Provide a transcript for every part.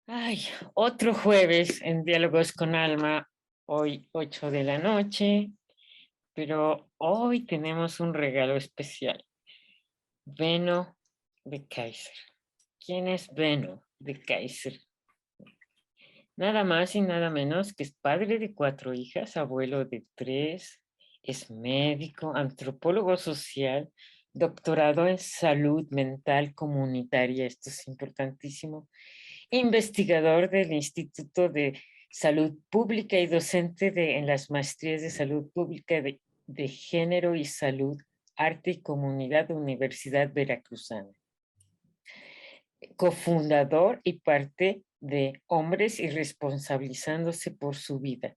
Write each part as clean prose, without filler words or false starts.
Ay, otro jueves en Diálogos con Alma, hoy 8 de la noche, pero hoy tenemos un regalo especial. Beno de Kaiser. ¿Quién es Beno de Kaiser? Nada más y nada menos que es padre de 4 hijas, abuelo de 3, es médico, antropólogo social, doctorado en salud mental comunitaria, esto es importantísimo, investigador del Instituto de Salud Pública y docente en las maestrías de Salud Pública de Género y Salud, Arte y Comunidad de Universidad Veracruzana. Cofundador y parte de Hombres Irresponsabilizándose por su Vida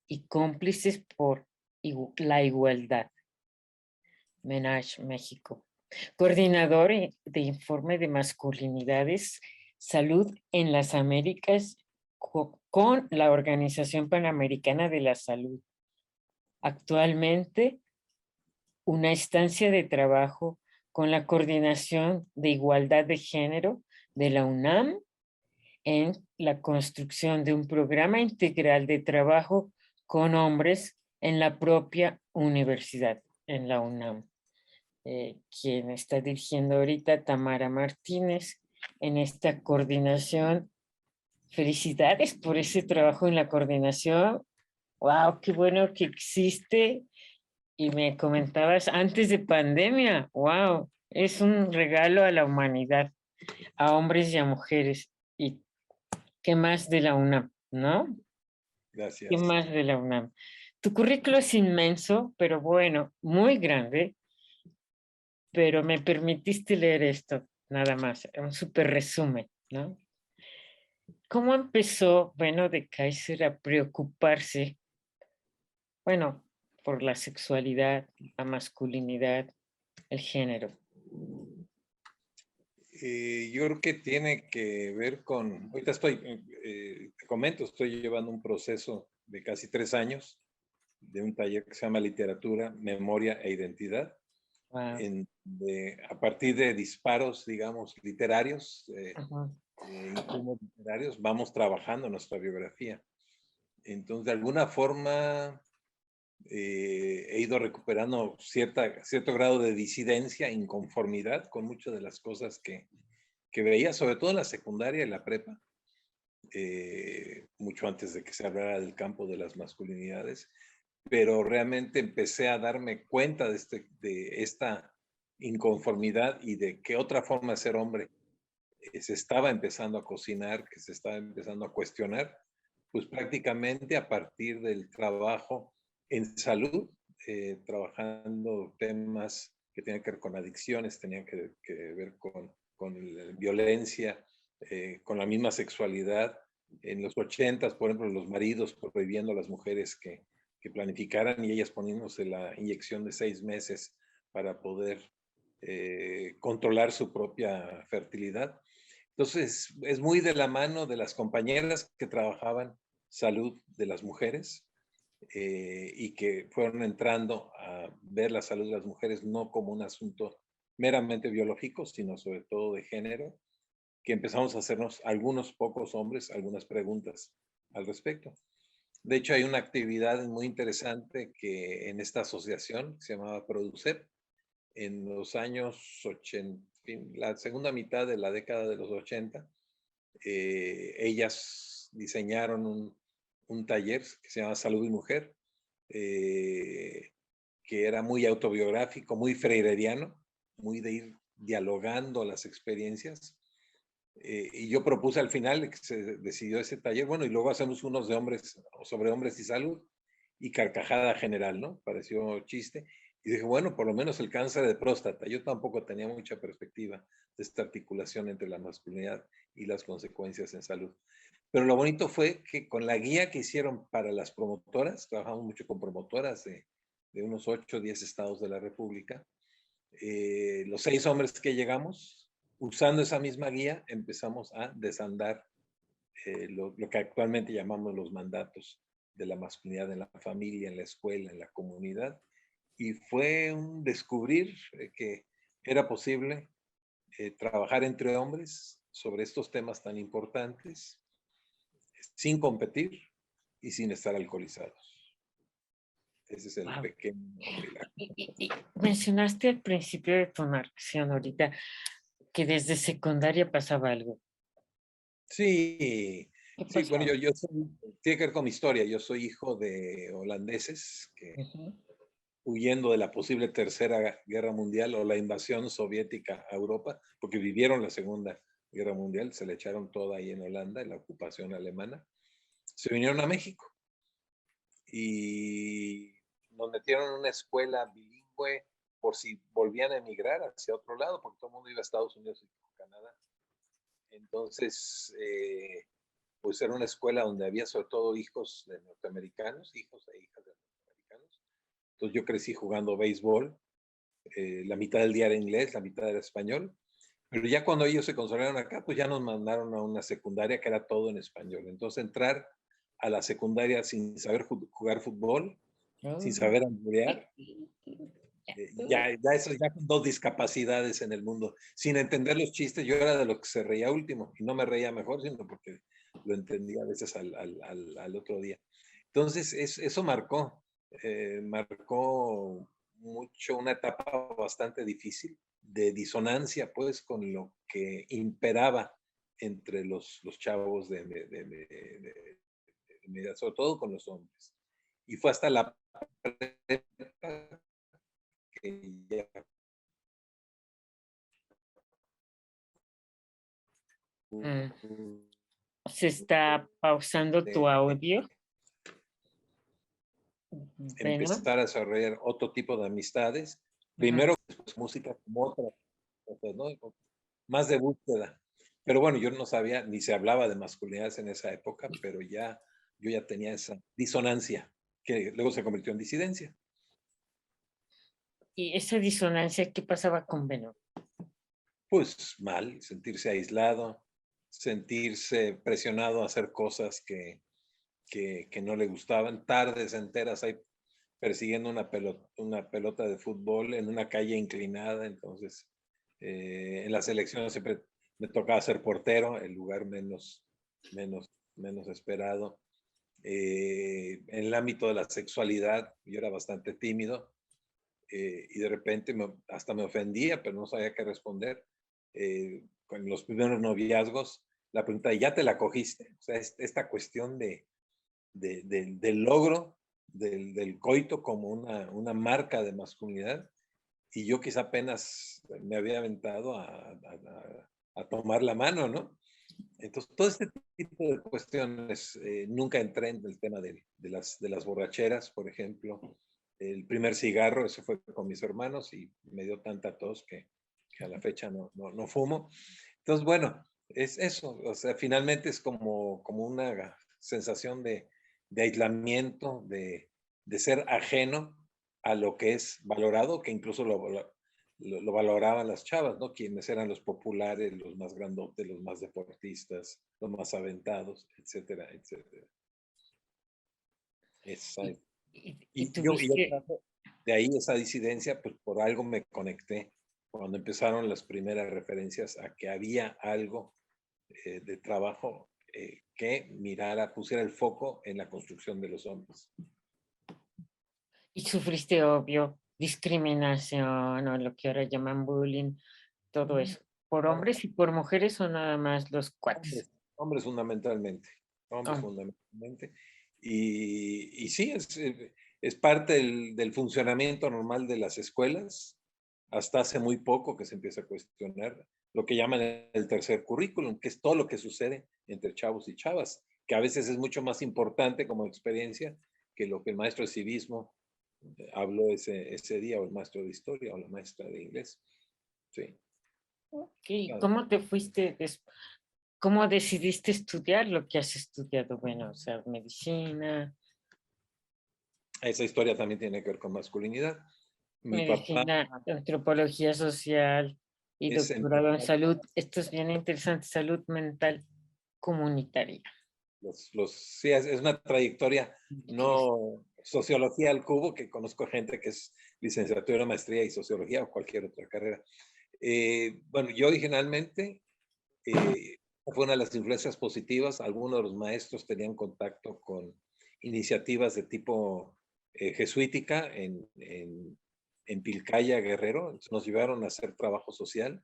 y Cómplices por la Igualdad, Menage México. Coordinador de Informe de Masculinidades, Salud en las Américas con la Organización Panamericana de la Salud. Actualmente, una estancia de trabajo con la Coordinación de Igualdad de Género de la UNAM en la construcción de un programa integral de trabajo con hombres en la propia universidad, en la UNAM. Quien está dirigiendo ahorita, Tamara Martínez, en esta coordinación. Felicidades por ese trabajo en la coordinación. ¡Wow! ¡Qué bueno que existe! Y me comentabas antes de pandemia. ¡Wow! Es un regalo a la humanidad, a hombres y a mujeres. ¿Y qué más de la UNAM, no? ¿Qué Gracias. más de la UNAM? Tu currículo es inmenso, pero bueno, muy grande, pero me permitiste leer esto, nada más, un súper resumen, ¿no? ¿Cómo empezó Beno de Kaiser a preocuparse, bueno, por la sexualidad, la masculinidad, el género? Yo creo que tiene que ver con, ahorita te comento, estoy llevando un proceso de casi 3 años de un taller que se llama Literatura, Memoria e Identidad, Wow. a partir de disparos, digamos, literarios, Ajá. insumos literarios, vamos trabajando nuestra biografía. Entonces, de alguna forma, he ido recuperando cierto grado de disidencia, inconformidad con muchas de las cosas que veía, sobre todo en la secundaria y la prepa, mucho antes de que se hablara del campo de las masculinidades, pero realmente empecé a darme cuenta de esta inconformidad y de qué otra forma de ser hombre se estaba empezando a cocinar, que se estaba empezando a cuestionar, pues prácticamente a partir del trabajo en salud, trabajando temas que tenían que ver con adicciones, tenían que ver con violencia, con la misma sexualidad. En los 80, por ejemplo, los maridos prohibiendo a las mujeres que planificaran y ellas poniéndose la inyección de 6 meses para poder controlar su propia fertilidad. Entonces, es muy de la mano de las compañeras que trabajaban salud de las mujeres y que fueron entrando a ver la salud de las mujeres no como un asunto meramente biológico, sino sobre todo de género, que empezamos a hacernos algunos pocos hombres algunas preguntas al respecto. De hecho, hay una actividad muy interesante que en esta asociación que se llamaba Producep, en los años 80, la segunda mitad de la década de los 80, ellas diseñaron un taller que se llama Salud y Mujer, que era muy autobiográfico, muy freireriano, muy de ir dialogando las experiencias. Y yo propuse al final que se decidió ese taller, bueno, y luego hacemos unos de hombres, sobre hombres y salud, y carcajada general, ¿no? Pareció chiste. Y dije, bueno, por lo menos el cáncer de próstata. Yo tampoco tenía mucha perspectiva de esta articulación entre la masculinidad y las consecuencias en salud. Pero lo bonito fue que con la guía que hicieron para las promotoras, trabajamos mucho con promotoras de unos 8 o 10 estados de la República, los 6 hombres que llegamos, usando esa misma guía, empezamos a desandar lo que actualmente llamamos los mandatos de la masculinidad en la familia, en la escuela, en la comunidad. Y fue un descubrir que era posible trabajar entre hombres sobre estos temas tan importantes sin competir y sin estar alcoholizados. Ese es el pequeño milagro. Y mencionaste al principio de tu narración ahorita que desde secundaria pasaba algo. Sí, ¿Qué sí, bueno, pasaba? tiene que ver con mi historia. Yo soy hijo de holandeses que Ujú. huyendo de la posible Tercera Guerra Mundial o la invasión soviética a Europa, porque vivieron la Segunda Guerra Mundial, se le echaron toda ahí en Holanda, en la ocupación alemana, se vinieron a México y nos metieron en una escuela bilingüe por si volvían a emigrar hacia otro lado, porque todo el mundo iba a Estados Unidos y Canadá. Entonces, pues era una escuela donde había sobre todo hijos de norteamericanos, hijos e hijas de norteamericanos. Entonces yo crecí jugando béisbol, la mitad del día era inglés, la mitad era español, pero ya cuando ellos se consolidaron acá, pues ya nos mandaron a una secundaria que era todo en español. Entonces entrar a la secundaria sin saber jugar fútbol, sin Oh. saber alburear, ya con dos discapacidades en el mundo, sin entender los chistes, yo era de los que se reía último, y no me reía mejor, sino porque lo entendía a veces al otro día. Entonces, eso marcó mucho una etapa bastante difícil de disonancia, pues, con lo que imperaba entre los chavos mi edad, sobre todo con los hombres. Y fue hasta la prepa que ya Mm. Se está pausando tu audio. Bueno. empezar a desarrollar otro tipo de amistades. Ujú. Primero, pues, música como otras cosas, ¿no? Más de búsqueda. Pero bueno, yo no sabía, ni se hablaba de masculinidades en esa época, pero yo ya tenía esa disonancia, que luego se convirtió en disidencia. Y esa disonancia, ¿qué pasaba con Beno? Pues mal, sentirse aislado, sentirse presionado a hacer cosas que no le gustaban, tardes enteras ahí persiguiendo una pelota de fútbol en una calle inclinada. Entonces, en las elecciones siempre me tocaba ser portero, el lugar menos esperado. En el ámbito de la sexualidad, yo era bastante tímido, y de repente hasta me ofendía, pero no sabía qué responder. Con los primeros noviazgos, la pregunta, ¿ya te la cogiste? O sea, esta cuestión del logro del coito como una marca de masculinidad, y yo quizá apenas me había aventado a tomar la mano, ¿no? Entonces, todo este tipo de cuestiones, nunca entré en el tema de las borracheras, por ejemplo. El primer cigarro, eso fue con mis hermanos y me dio tanta tos que a la fecha no fumo. Entonces, bueno, es eso. O sea, finalmente es como una sensación de aislamiento, de ser ajeno a lo que es valorado, que incluso lo valoraban las chavas, ¿no? Quienes eran los populares, los más grandotes, los más deportistas, los más aventados, etcétera, etcétera. Esa Y, es. y Yo tuviste, trato de ahí esa disidencia, pues por algo me conecté cuando empezaron las primeras referencias a que había algo de trabajo que pusiera el foco en la construcción de los hombres. y sufriste, obvio, discriminación o lo que ahora llaman bullying, todo eso, por Bueno, hombres y por mujeres o nada más los cuates. hombres fundamentalmente, hombres Oh, fundamentalmente. Y sí, es parte del funcionamiento normal de las escuelas. Hasta hace muy poco que se empieza a cuestionar lo que llaman el tercer currículum, que es todo lo que sucede entre chavos y chavas, que a veces es mucho más importante como experiencia que lo que el maestro de civismo habló ese día, o el maestro de historia, o la maestra de inglés. Sí. ok. Claro. ¿Cómo te fuiste, cómo decidiste estudiar lo que has estudiado? Bueno, o sea, medicina, Esa historia también tiene que ver con masculinidad. Mi papá medicina, antropología social y es doctorado en empresario. salud. Esto es bien interesante, salud mental comunitaria. Sí, es una trayectoria, no sociología al cubo, que conozco gente que es licenciatura, maestría y sociología o cualquier otra carrera. Bueno, yo originalmente fue una de las influencias positivas. Algunos de los maestros tenían contacto con iniciativas de tipo jesuítica en Pilcaya, Guerrero. Entonces nos llevaron a hacer trabajo social.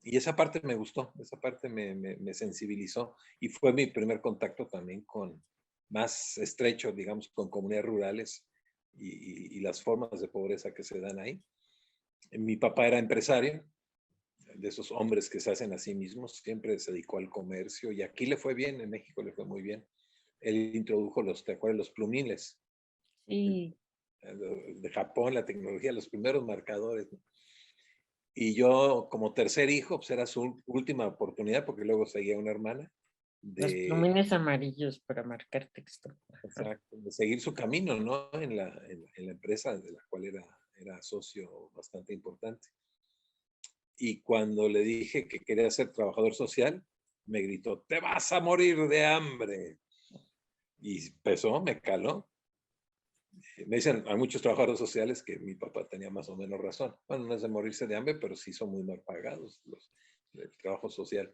Y esa parte me gustó, esa parte me sensibilizó. Y fue mi primer contacto también con más estrecho, digamos, con comunidades rurales y las formas de pobreza que se dan ahí. Mi papá era empresario, de esos hombres que se hacen a sí mismos, siempre se dedicó al comercio y aquí le fue bien, en México le fue muy bien. Él introdujo ¿te acuerdas? Los plumines Sí. de Japón, la tecnología, los primeros marcadores, ¿no? Y yo como tercer hijo, pues era su última oportunidad, porque luego seguía una hermana, Los de, plumines amarillos para marcar texto. Ajá. exacto, de seguir su camino, ¿no? En la empresa de la cual era socio bastante importante. Y cuando le dije que quería ser trabajador social, me gritó, te vas a morir de hambre. Y empezó, me caló. Me dicen a muchos trabajadores sociales que mi papá tenía más o menos razón. Bueno, no es de morirse de hambre, pero sí son muy mal pagados el trabajo social.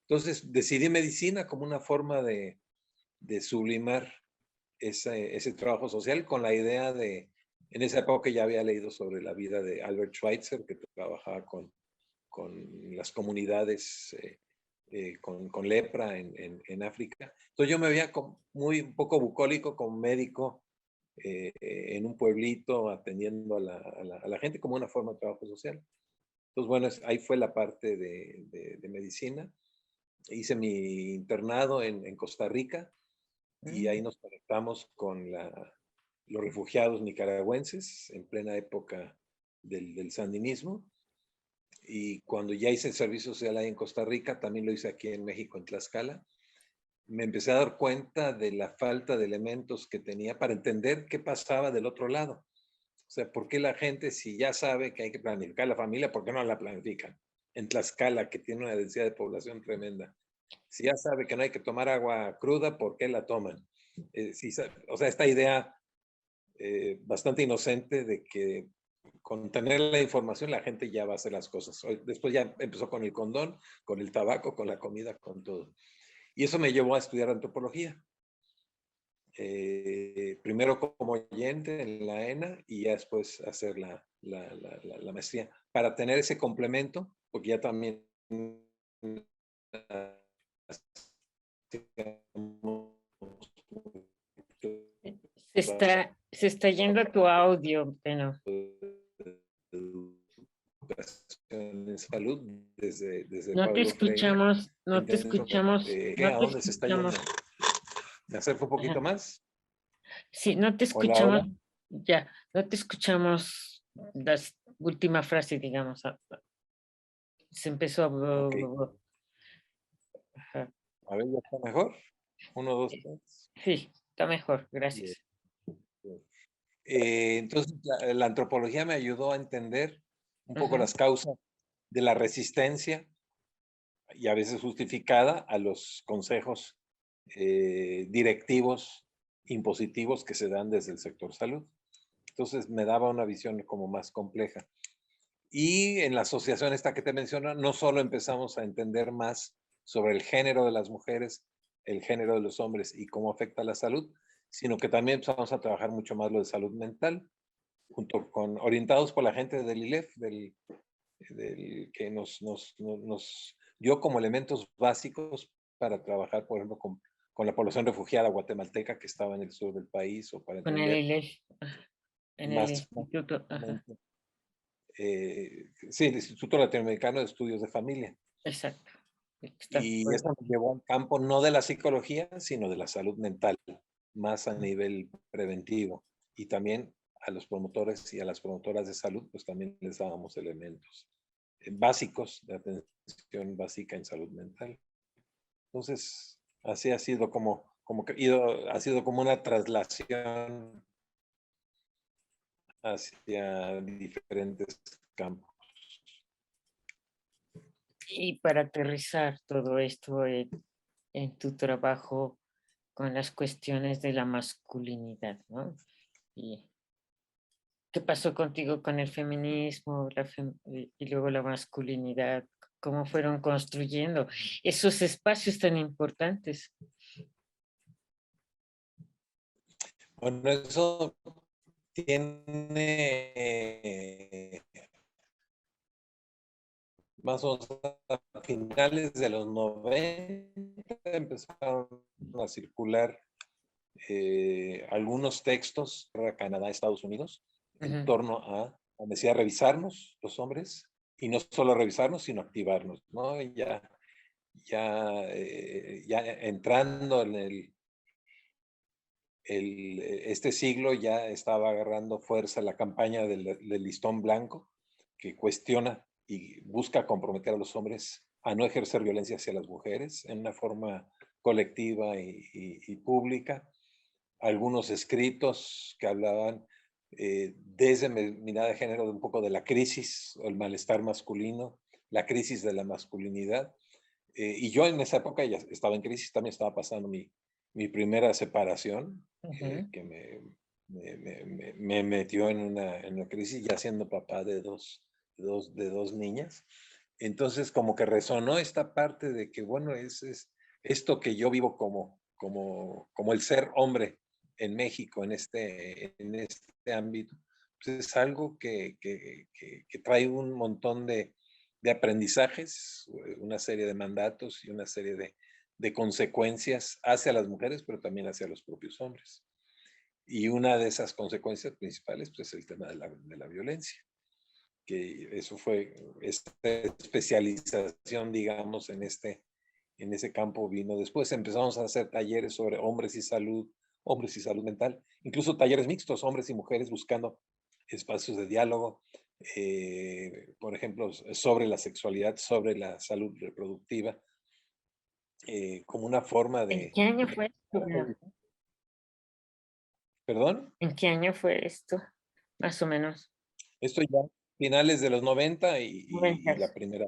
Entonces decidí medicina como una forma de sublimar ese trabajo social con la idea de, en esa época ya había leído sobre la vida de Albert Schweitzer, que trabajaba con las comunidades con lepra en África. Entonces yo me veía muy un poco bucólico como médico en un pueblito atendiendo a la gente como una forma de trabajo social. Entonces, bueno, ahí fue la parte de medicina. Hice mi internado en Costa Rica y ahí nos conectamos con los refugiados nicaragüenses en plena época del sandinismo. Y cuando ya hice el servicio social ahí en Costa Rica, también lo hice aquí en México, en Tlaxcala, me empecé a dar cuenta de la falta de elementos que tenía para entender qué pasaba del otro lado. O sea, ¿por qué la gente, si ya sabe que hay que planificar la familia, por qué no la planifican? En Tlaxcala, que tiene una densidad de población tremenda. Si ya sabe que no hay que tomar agua cruda, ¿por qué la toman? O sea, esta idea bastante inocente de que con tener la información la gente ya va a hacer las cosas. Después ya empezó con el condón, con el tabaco, con la comida, con todo. Y eso me llevó a estudiar antropología. Primero como oyente en la ENA y ya después hacer la maestría para tener ese complemento, porque ya también Se está yendo tu audio, pero en salud desde no te Pablo Freire. escuchamos, no te Entonces, escuchamos, no ¿a te dónde se está yendo? escuchamos. ¿Me acerco un poquito Ajá. más? Sí, no te Hola, escuchamos, hola. ya, no te escuchamos la última frase, digamos. Se empezó Ok. ajá. A ver, ¿ya está mejor? Uno, dos, tres. Sí, está mejor, Bien, gracias. bien. Entonces, la antropología me ayudó a entender un poco Ajá. las causas de la resistencia y a veces justificada a los consejos directivos, impositivos que se dan desde el sector salud. Entonces me daba una visión como más compleja. Y en la asociación esta que te menciono, no solo empezamos a entender más sobre el género de las mujeres, el género de los hombres y cómo afecta la salud, sino que también empezamos a trabajar mucho más lo de salud mental, orientados por la gente del ILEF, que nos dio como elementos básicos para trabajar, por ejemplo, con la población refugiada guatemalteca que estaba en el sur del país, o para Con el entender ILEF, en el más instituto. Ajá. profundamente, sí, el Instituto Latinoamericano de Estudios de Familia. Exacto. Está Y fuerte. eso nos llevó al campo no de la psicología, sino de la salud mental, más a nivel preventivo. Y también a los promotores y a las promotoras de salud, pues también les dábamos elementos básicos de atención básica en salud mental. Entonces, así ha sido ha sido como una traslación hacia diferentes campos. Y para aterrizar todo esto en tu trabajo con las cuestiones de la masculinidad, ¿no? Y qué pasó contigo con el feminismo y luego la masculinidad. cómo fueron construyendo esos espacios tan importantes. Bueno, eso tiene más o menos a finales de los 90 empezaron a circular algunos textos para Canadá, Estados Unidos, en torno a la necesidad de revisarnos los hombres, y no solo revisarnos, sino activarnos, ¿no? Ya entrando en este siglo ya estaba agarrando fuerza la campaña del listón blanco, que cuestiona y busca comprometer a los hombres a no ejercer violencia hacia las mujeres en una forma colectiva y pública. Algunos escritos que hablaban desde mi mirada de género de un poco de la crisis o el malestar masculino, la crisis de la masculinidad. Y yo en esa época ya estaba en crisis, también estaba pasando mi primera separación, que me metió en una crisis, ya siendo papá de dos niñas. Entonces como que resonó esta parte de que, bueno, es esto que yo vivo como el ser hombre en México, en este ámbito, pues es algo que trae un montón de aprendizajes, una serie de mandatos y una serie de consecuencias hacia las mujeres, pero también hacia los propios hombres. Y una de esas consecuencias principales, pues, es el tema de la violencia, que eso fue, esta especialización, digamos, en ese campo vino después. Empezamos a hacer talleres sobre hombres y salud mental, incluso talleres mixtos, hombres y mujeres buscando espacios de diálogo, por ejemplo, sobre la sexualidad, sobre la salud reproductiva, como una forma ¿En de... qué año fue esto? ¿Perdón? ¿En qué año fue esto? Más o menos. Esto ya finales de los 90 y la 90. primera.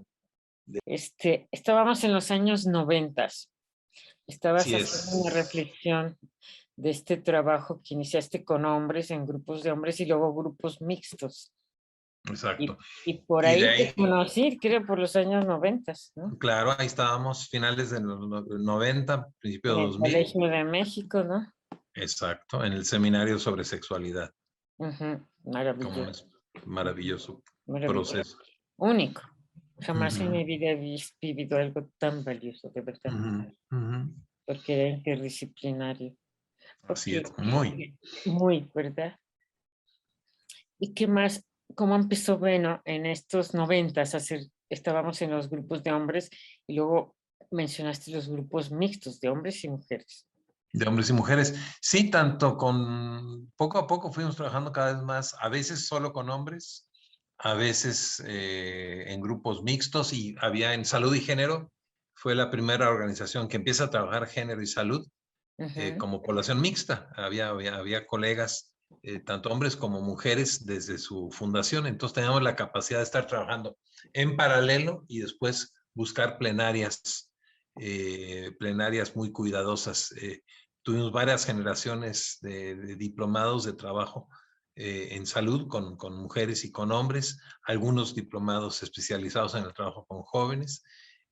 Estábamos en los años 90. Estabas Sí haciendo una es. reflexión de este trabajo que iniciaste con hombres, en grupos de hombres y luego grupos mixtos. Exacto. Y por Y de ahí te ahí, conocí, creo, por los años 90, ¿no? claro, ahí estábamos finales de los 90, principio En de el 2000. Colegio de México, ¿no? Exacto, en el seminario sobre sexualidad, como un Maravilloso, maravilloso maravilloso. proceso. Único. Jamás en Ujú, mi vida he vivido algo tan valioso, de verdad, ujú, ujú. porque era interdisciplinario. Así Porque es, muy. muy, ¿verdad? ¿Y qué más? ¿Cómo empezó, bueno, en estos 90s estábamos en los grupos de hombres y luego mencionaste los grupos mixtos de hombres y mujeres? De hombres y mujeres. Sí, tanto con, poco a poco fuimos trabajando cada vez más, a veces solo con hombres, a veces en grupos mixtos, y había en Salud y Género, fue la primera organización que empieza a trabajar género y salud Ujú. como población mixta. Había colegas, tanto hombres como mujeres, desde su fundación. Entonces teníamos la capacidad de estar trabajando en paralelo y después buscar plenarias muy cuidadosas. Tuvimos varias generaciones de diplomados de trabajo en salud con mujeres y con hombres, algunos diplomados especializados en el trabajo con jóvenes.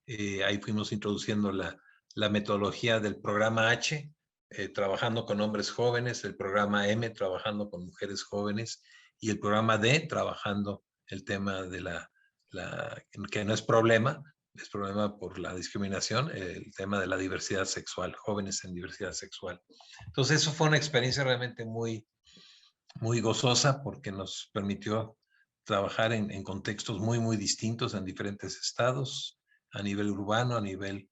Ahí fuimos introduciendo la metodología del programa H, trabajando con hombres jóvenes, el programa M, trabajando con mujeres jóvenes, y el programa D, trabajando el tema de que no es problema por la discriminación, el tema de la diversidad sexual, jóvenes en diversidad sexual. Entonces eso fue una experiencia realmente muy, muy gozosa, porque nos permitió trabajar en contextos muy, muy distintos en diferentes estados, a nivel urbano, a nivel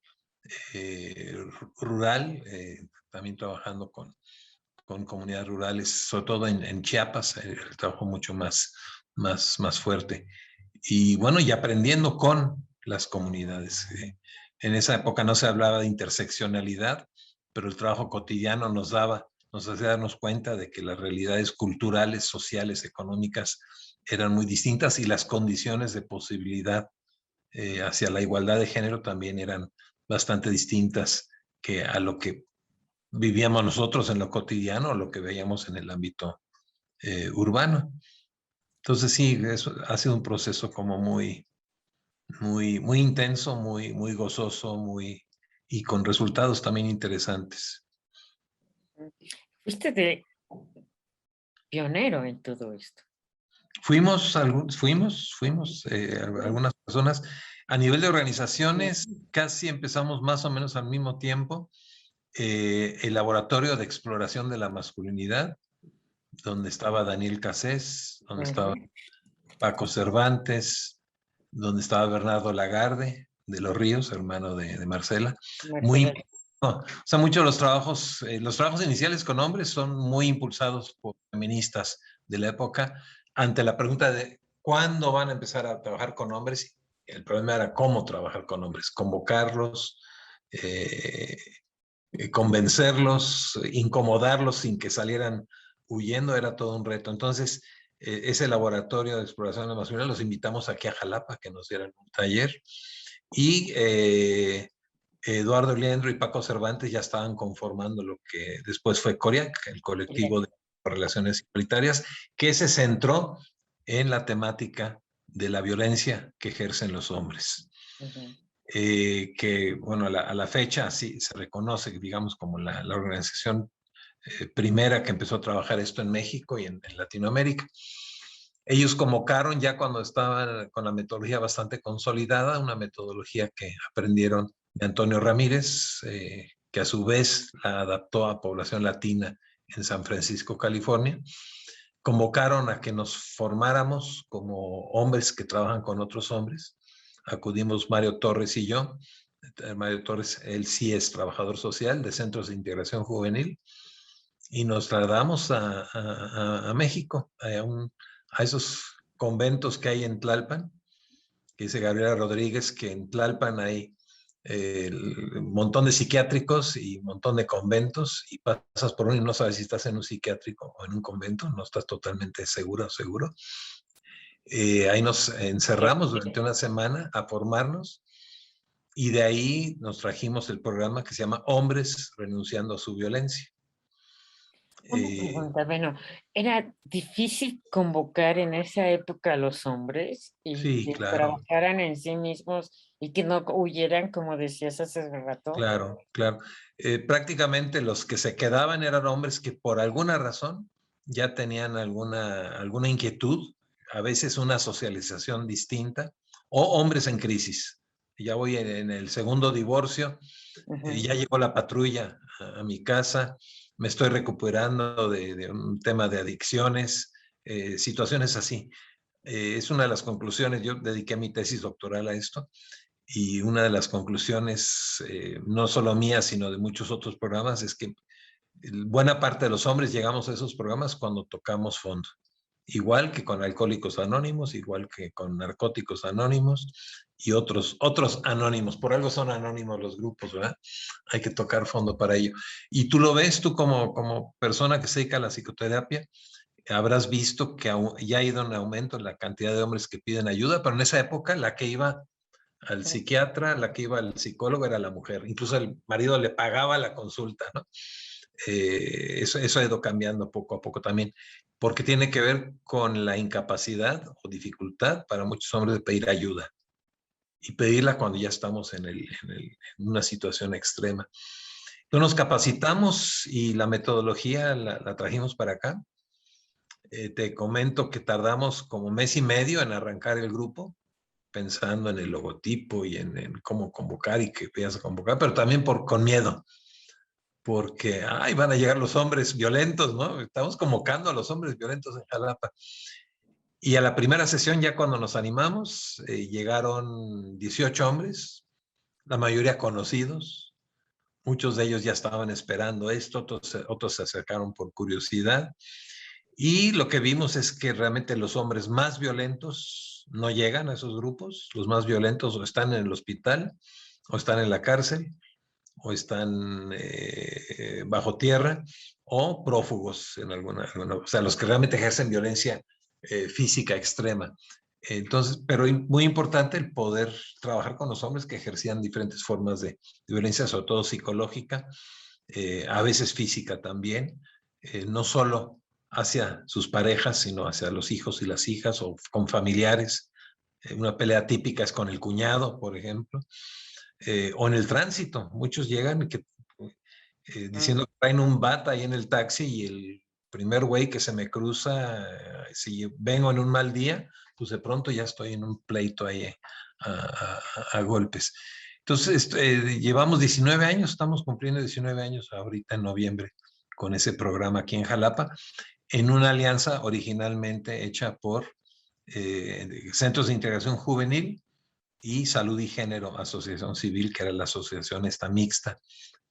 rural, también trabajando con comunidades rurales, sobre todo en Chiapas, el trabajo mucho más fuerte. Y bueno, y aprendiendo con las comunidades. En esa época no se hablaba de interseccionalidad, pero el trabajo cotidiano nos hacía darnos cuenta de que las realidades culturales, sociales, económicas eran muy distintas, y las condiciones de posibilidad hacia la igualdad de género también eran bastante distintas que a lo que vivíamos nosotros en lo cotidiano, o lo que veíamos en el ámbito urbano. Entonces sí, eso ha sido un proceso como muy, muy intenso, muy gozoso, y con resultados también interesantes. Fuiste de pionero en todo esto. Fuimos algunas personas. A nivel de organizaciones, casi empezamos más o menos al mismo tiempo. El laboratorio de exploración de la masculinidad, donde estaba Daniel Cassés, donde estaba Paco Cervantes, donde estaba Bernardo Lagarde de los Ríos, hermano de Marcela. Muy, Marcela. o sea, muchos de los trabajos iniciales con hombres son muy impulsados por feministas de la época, ante la pregunta de cuándo van a empezar a trabajar con hombres. El problema era cómo trabajar con hombres, convocarlos, eh, convencerlos, incomodarlos sin que salieran huyendo, era todo un reto. Entonces, ese laboratorio de exploración de la masculinidad los invitamos aquí a Jalapa, que nos dieran un taller, y Eduardo Liendro y Paco Cervantes ya estaban conformando lo que después fue CORIAC, el colectivo de relaciones igualitarias, que se centró en la temática de la violencia que ejercen los hombres. Que, bueno, a la fecha sí se reconoce, digamos, como la organización primera que empezó a trabajar esto en México y en Latinoamérica. Ellos convocaron ya cuando estaban con la metodología bastante consolidada, una metodología que aprendieron de Antonio Ramírez, que a su vez la adaptó a población latina en San Francisco, California. Convocaron a que nos formáramos como hombres que trabajan con otros hombres. Acudimos Mario Torres y yo. Mario Torres, él sí es trabajador social de Centros de Integración Juvenil, y nos trasladamos a México, a esos conventos que hay en Tlalpan, que dice Gabriela Rodríguez, que en Tlalpan hay un montón de psiquiátricos y un montón de conventos, y pasas por uno y no sabes si estás en un psiquiátrico o en un convento, no estás totalmente seguro. Ahí nos encerramos durante una semana a formarnos, y de ahí nos trajimos el programa que se llama Hombres Renunciando a su Violencia. Una pregunta, bueno, ¿era difícil convocar en esa época a los hombres y Sí, que claro, trabajaran en sí mismos y que no huyeran, como decías hace rato? claro. Prácticamente los que se quedaban eran hombres que por alguna razón ya tenían alguna inquietud, a veces una socialización distinta, o hombres en crisis. Ya voy en el segundo divorcio, ya llegó la patrulla a mi casa, me estoy recuperando de un tema de adicciones, situaciones así. Es una de las conclusiones. Yo dediqué mi tesis doctoral a esto, y una de las conclusiones, no solo mía, sino de muchos otros programas, es que buena parte de los hombres llegamos a esos programas cuando tocamos fondo. Igual que con Alcohólicos Anónimos, igual que con Narcóticos Anónimos y otros anónimos. Por algo son anónimos los grupos, ¿verdad? Hay que tocar fondo para ello. Y tú lo ves, tú como persona que se dedica a la psicoterapia, habrás visto que ya ha ido en aumento la cantidad de hombres que piden ayuda, pero en esa época la que iba al psiquiatra, la que iba al psicólogo era la mujer. Incluso el marido le pagaba la consulta, ¿no? Eso ha ido cambiando poco a poco también, porque tiene que ver con la incapacidad o dificultad para muchos hombres de pedir ayuda, y pedirla cuando ya estamos en una situación extrema. Entonces nos capacitamos y la metodología la trajimos para acá. Te comento que tardamos como mes y medio en arrancar el grupo, pensando en el logotipo y en cómo convocar y que vayas a convocar, pero también con miedo, porque van a llegar los hombres violentos, ¿no? Estamos convocando a los hombres violentos en Jalapa. Y a la primera sesión, ya cuando nos animamos, llegaron 18 hombres, la mayoría conocidos. Muchos de ellos ya estaban esperando esto, otros se acercaron por curiosidad. Y lo que vimos es que realmente los hombres más violentos no llegan a esos grupos. Los más violentos o están en el hospital, o están en la cárcel, o están bajo tierra, o prófugos en o sea, los que realmente ejercen violencia física extrema. Entonces, pero muy importante el poder trabajar con los hombres que ejercían diferentes formas de violencia, sobre todo psicológica, a veces física también, no solo hacia sus parejas, sino hacia los hijos y las hijas, o con familiares, Una pelea típica es con el cuñado, por ejemplo, o en el tránsito. Muchos llegan diciendo que traen un bat ahí en el taxi y el primer güey que se me cruza, si vengo en un mal día, pues de pronto ya estoy en un pleito ahí a golpes. Entonces, llevamos 19 años, estamos cumpliendo 19 años ahorita en noviembre con ese programa aquí en Jalapa, en una alianza originalmente hecha por Centros de Integración Juvenil y Salud y Género Asociación Civil, que era la asociación esta mixta,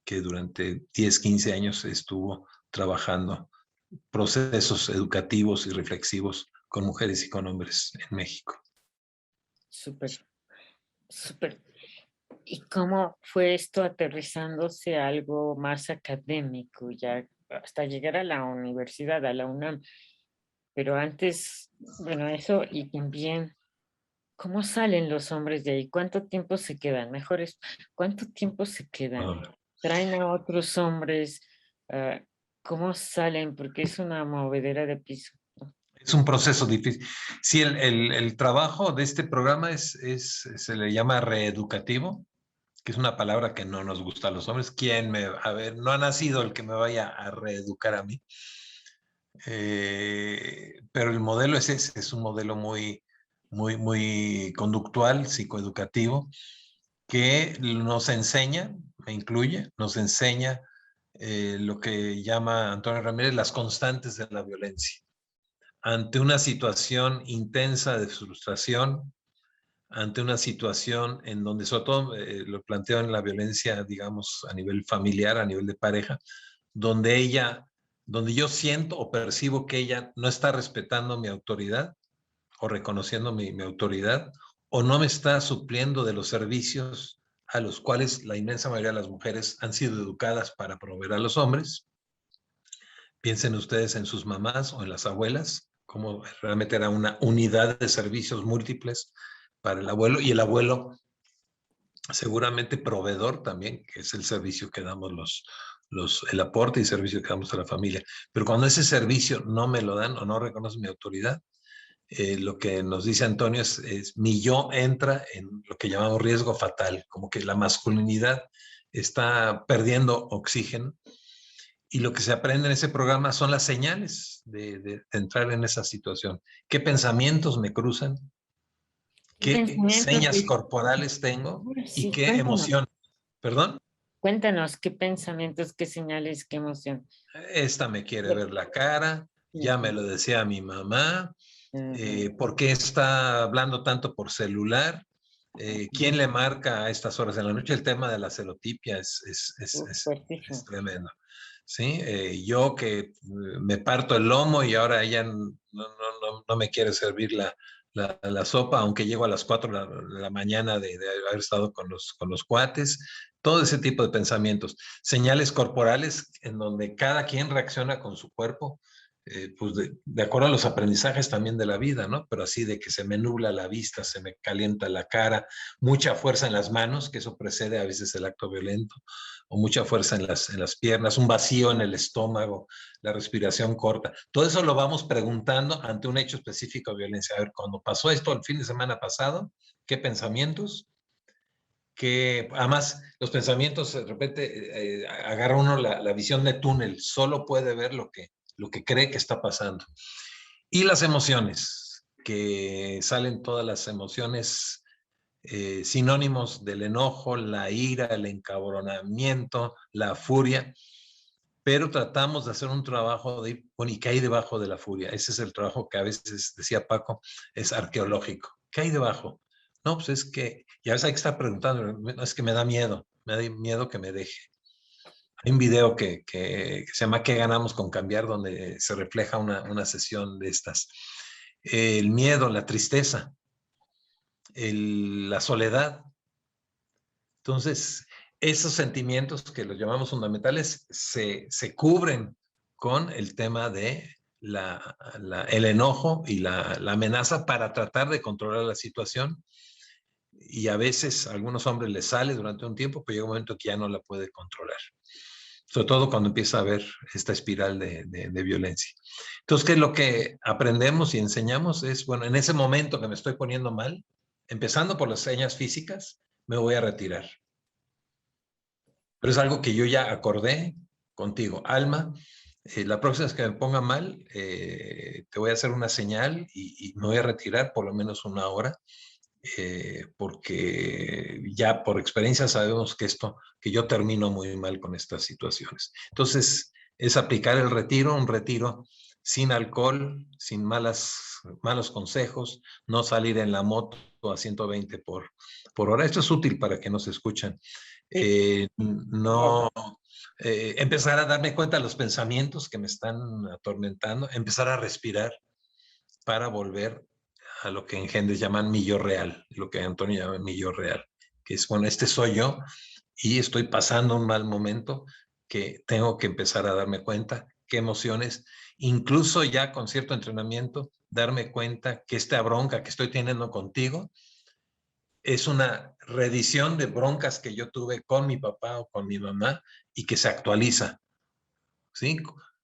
que durante 10, 15 años estuvo trabajando procesos educativos y reflexivos con mujeres y con hombres en México. Súper, súper. ¿Y cómo fue esto aterrizándose a algo más académico, ya hasta llegar a la universidad, a la UNAM? Pero antes, bueno, eso, y también, ¿cómo salen los hombres de ahí? ¿Cuánto tiempo se quedan? Mejor es, ¿cuánto tiempo se quedan? ¿Traen a otros hombres? ¿Cómo salen? Porque es una movedera de piso, ¿no? Es un proceso difícil. Sí, el trabajo de este programa se le llama reeducativo, que es una palabra que no nos gusta a los hombres. A ver, no ha nacido el que me vaya a reeducar a mí. Pero el modelo es ese, es un modelo muy conductual, psicoeducativo, que nos enseña, me incluye, nos enseña lo que llama Antonio Ramírez las constantes de la violencia. Ante una situación intensa de frustración, ante una situación en donde, sobre todo lo planteo en la violencia, digamos, a nivel familiar, a nivel de pareja, donde yo siento o percibo que ella no está respetando mi autoridad o reconociendo mi autoridad, o no me está supliendo de los servicios a los cuales la inmensa mayoría de las mujeres han sido educadas para proveer a los hombres. Piensen ustedes en sus mamás o en las abuelas, como realmente era una unidad de servicios múltiples para el abuelo, y el abuelo seguramente proveedor también, que es el servicio que damos el aporte y servicio que damos a la familia. Pero cuando ese servicio no me lo dan o no reconocen mi autoridad, lo que nos dice Antonio es mi yo entra en lo que llamamos riesgo fatal, como que la masculinidad está perdiendo oxígeno. Y lo que se aprende en ese programa son las señales de entrar en esa situación. ¿Qué pensamientos me cruzan? ¿Qué señas corporales tengo? Sí, ¿Y qué cuéntanos. emoción? ¿Perdón? Cuéntanos qué pensamientos, qué señales, qué emoción. Esta me quiere ver la cara, ya me lo decía mi mamá, ¿por qué está hablando tanto por celular? ¿Quién le marca a estas horas de la noche? El tema de la celotipia es tremendo. ¿Sí? Yo que me parto el lomo y ahora ella no me quiere servir la sopa, aunque llego a las 4 de la mañana de haber estado con los cuates. Todo ese tipo de pensamientos. Señales corporales en donde cada quien reacciona con su cuerpo, pues de acuerdo a los aprendizajes también de la vida, ¿no? Pero así de que se me nubla la vista, se me calienta la cara, mucha fuerza en las manos, que eso precede a veces el acto violento, o mucha fuerza en las piernas, un vacío en el estómago, la respiración corta. Todo eso lo vamos preguntando ante un hecho específico de violencia. A ver, cuando pasó esto el fin de semana pasado, ¿qué pensamientos? Que además los pensamientos de repente agarra uno la visión de túnel, solo puede ver lo que cree que está pasando. Y las emociones, que salen todas las emociones sinónimos del enojo, la ira, el encabronamiento, la furia, pero tratamos de hacer un trabajo de, bueno, ¿y qué hay debajo de la furia? Ese es el trabajo que a veces, decía Paco, es arqueológico. ¿Qué hay debajo? No, pues es que, y a veces hay que estar preguntando, no, es que me da miedo que me deje. Hay un video que se llama ¿Qué ganamos con cambiar?, donde se refleja una sesión de estas. El miedo, la tristeza, la soledad. Entonces, esos sentimientos que los llamamos fundamentales se cubren con el tema de el enojo y la amenaza para tratar de controlar la situación. Y a veces a algunos hombres les sale durante un tiempo, pero llega un momento que ya no la puede controlar. Sobre todo cuando empieza a haber esta espiral de violencia. Entonces, ¿qué es lo que aprendemos y enseñamos? Es, bueno, en ese momento que me estoy poniendo mal, empezando por las señas físicas, me voy a retirar. Pero es algo que yo ya acordé contigo. Alma, la próxima vez que me ponga mal, te voy a hacer una señal y me voy a retirar por lo menos 1 hora, porque ya por experiencia sabemos que yo termino muy mal con estas situaciones. Entonces, es aplicar el retiro, un retiro sin alcohol, sin malos consejos, no salir en la moto a 120 por hora. Esto es útil para que nos escuchen. No empezar a darme cuenta de los pensamientos que me están atormentando, empezar a respirar para volver a lo que en Gentes llaman mi yo real, lo que Antonio llama mi yo real, que es, bueno, este soy yo y estoy pasando un mal momento que tengo que empezar a darme cuenta qué emociones, incluso ya con cierto entrenamiento, darme cuenta que esta bronca que estoy teniendo contigo es una reedición de broncas que yo tuve con mi papá o con mi mamá y que se actualiza, ¿sí?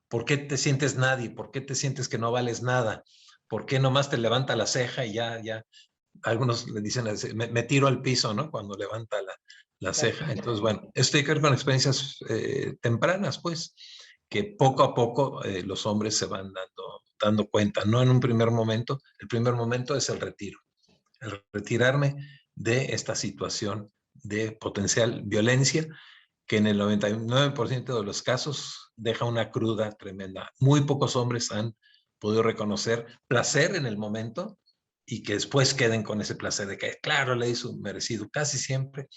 ¿Por qué te sientes nadie? ¿Por qué te sientes que no vales nada? ¿Por qué nomás te levanta la ceja y ya? Algunos le dicen, me tiro al piso, ¿no? Cuando levanta la ceja. Entonces, bueno, esto tiene que ver con experiencias tempranas, pues, que poco a poco los hombres se van dando cuenta, no en un primer momento. El primer momento es el retiro, el retirarme de esta situación de potencial violencia que en el 99% de los casos deja una cruda tremenda. Muy pocos hombres han podido reconocer placer en el momento y que después queden con ese placer de que, claro, le hizo un merecido. Casi siempre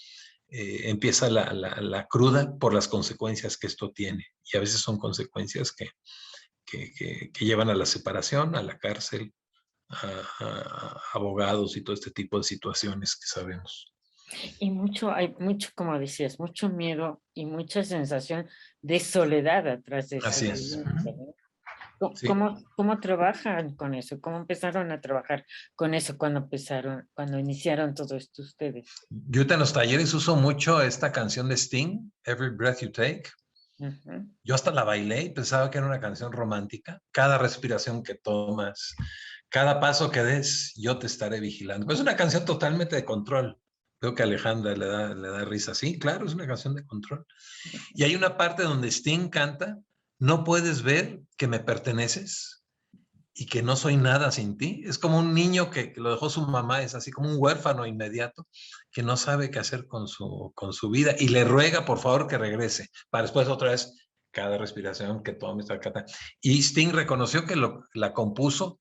empieza la cruda por las consecuencias que esto tiene. Y a veces son consecuencias que llevan a la separación, a la cárcel, a abogados y todo este tipo de situaciones que sabemos. Y hay mucho, como decías, mucho miedo y mucha sensación de soledad atrás de esa Así es. violencia, ¿no? Sí. ¿Cómo trabajan con eso? ¿Cómo empezaron a trabajar con eso cuando iniciaron todo esto ustedes? Yo en los talleres uso mucho esta canción de Sting, Every Breath You Take. Yo hasta la bailé y pensaba que era una canción romántica. Cada respiración que tomas, cada paso que des, yo te estaré vigilando. Pues es una canción totalmente de control. Creo que a Alejandra le da risa. Sí, claro, es una canción de control. Y hay una parte donde Sting canta, no puedes ver que me perteneces y que no soy nada sin ti. Es como un niño que lo dejó su mamá, es así como un huérfano inmediato que no sabe qué hacer con su vida y le ruega por favor que regrese, para después otra vez cada respiración que tome. Y Sting reconoció que la compuso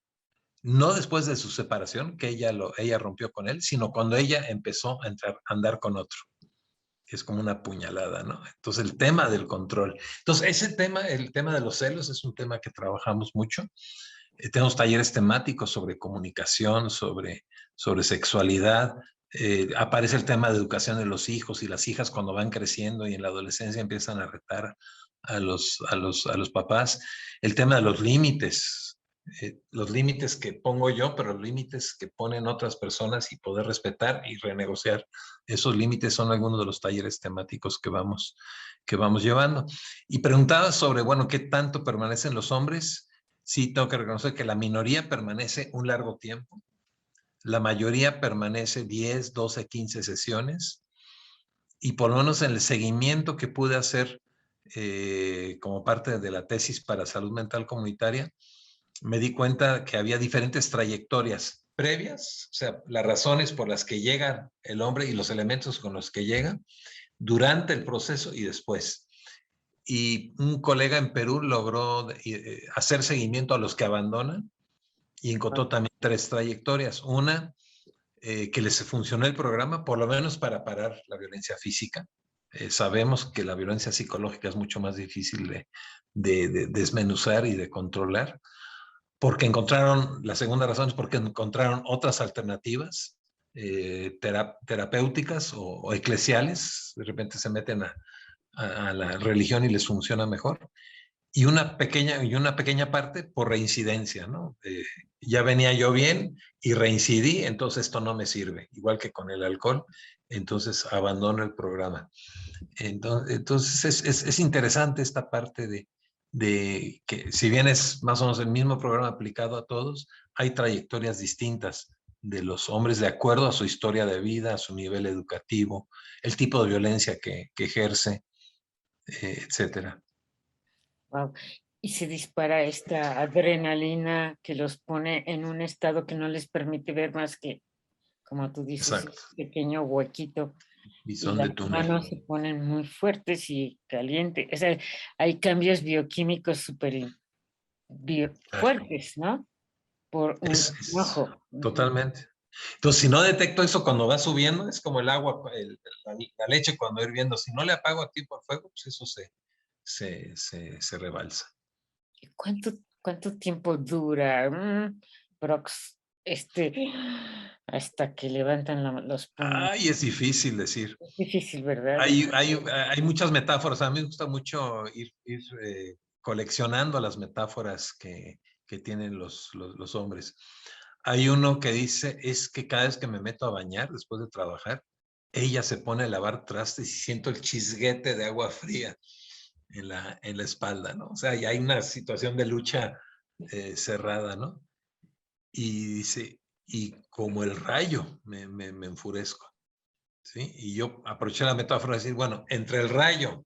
no después de su separación, que ella rompió con él, sino cuando ella empezó a andar con otro. Es como una puñalada, ¿no? Entonces el tema del control. Entonces el tema de los celos es un tema que trabajamos mucho. Tenemos talleres temáticos sobre comunicación, sobre sexualidad. Aparece el tema de educación de los hijos y las hijas cuando van creciendo y en la adolescencia empiezan a retar a los papás. El tema de los límites que pongo yo, pero los límites que ponen otras personas y poder respetar y renegociar esos límites son algunos de los talleres temáticos que vamos llevando. Y preguntaba sobre, bueno, ¿qué tanto permanecen los hombres? Sí, tengo que reconocer que la minoría permanece un largo tiempo. La mayoría permanece 10, 12, 15 sesiones. Y por lo menos en el seguimiento que pude hacer como parte de la tesis para salud mental comunitaria, me di cuenta que había diferentes trayectorias previas, o sea, las razones por las que llega el hombre y los elementos con los que llega durante el proceso y después. Y un colega en Perú logró hacer seguimiento a los que abandonan y encontró también 3 trayectorias. Una, que les funcionó el programa, por lo menos para parar la violencia física. Sabemos que la violencia psicológica es mucho más difícil de desmenuzar y de controlar, porque la segunda razón es porque encontraron otras alternativas terapéuticas o eclesiales, de repente se meten a la religión y les funciona mejor. Y una pequeña parte por reincidencia, ¿no? Ya venía yo bien y reincidí, entonces esto no me sirve, igual que con el alcohol, entonces abandono el programa. Entonces es interesante esta parte de que si bien es más o menos el mismo programa aplicado a todos, hay trayectorias distintas de los hombres de acuerdo a su historia de vida, a su nivel educativo, el tipo de violencia que ejerce, etcétera. Wow. Y se dispara esta adrenalina que los pone en un estado que no les permite ver más que, como tú dices, un Exacto. pequeño huequito. Y Visión de las túnel. manos se ponen muy fuertes y calientes. O sea, hay cambios bioquímicos súper fuertes, ¿no? Por un ojo. Totalmente. Entonces, si no detecto eso cuando va subiendo, es como el agua, la leche cuando va hirviendo. Si no le apago a tiempo al fuego, pues eso se rebalsa. ¿Cuánto tiempo dura? Prox, hasta que levantan los puños. Ay, es difícil decir. Es difícil, ¿verdad? Hay muchas metáforas. A mí me gusta mucho ir coleccionando las metáforas que tienen los hombres. Hay uno que dice, es que cada vez que me meto a bañar después de trabajar, ella se pone a lavar trastes y siento el chisguete de agua fría en la espalda, ¿no? O sea, ya hay una situación de lucha cerrada, ¿no? Y dice, y como el rayo me enfurezco, ¿sí? Y yo aproveché la metáfora de decir, bueno, entre el rayo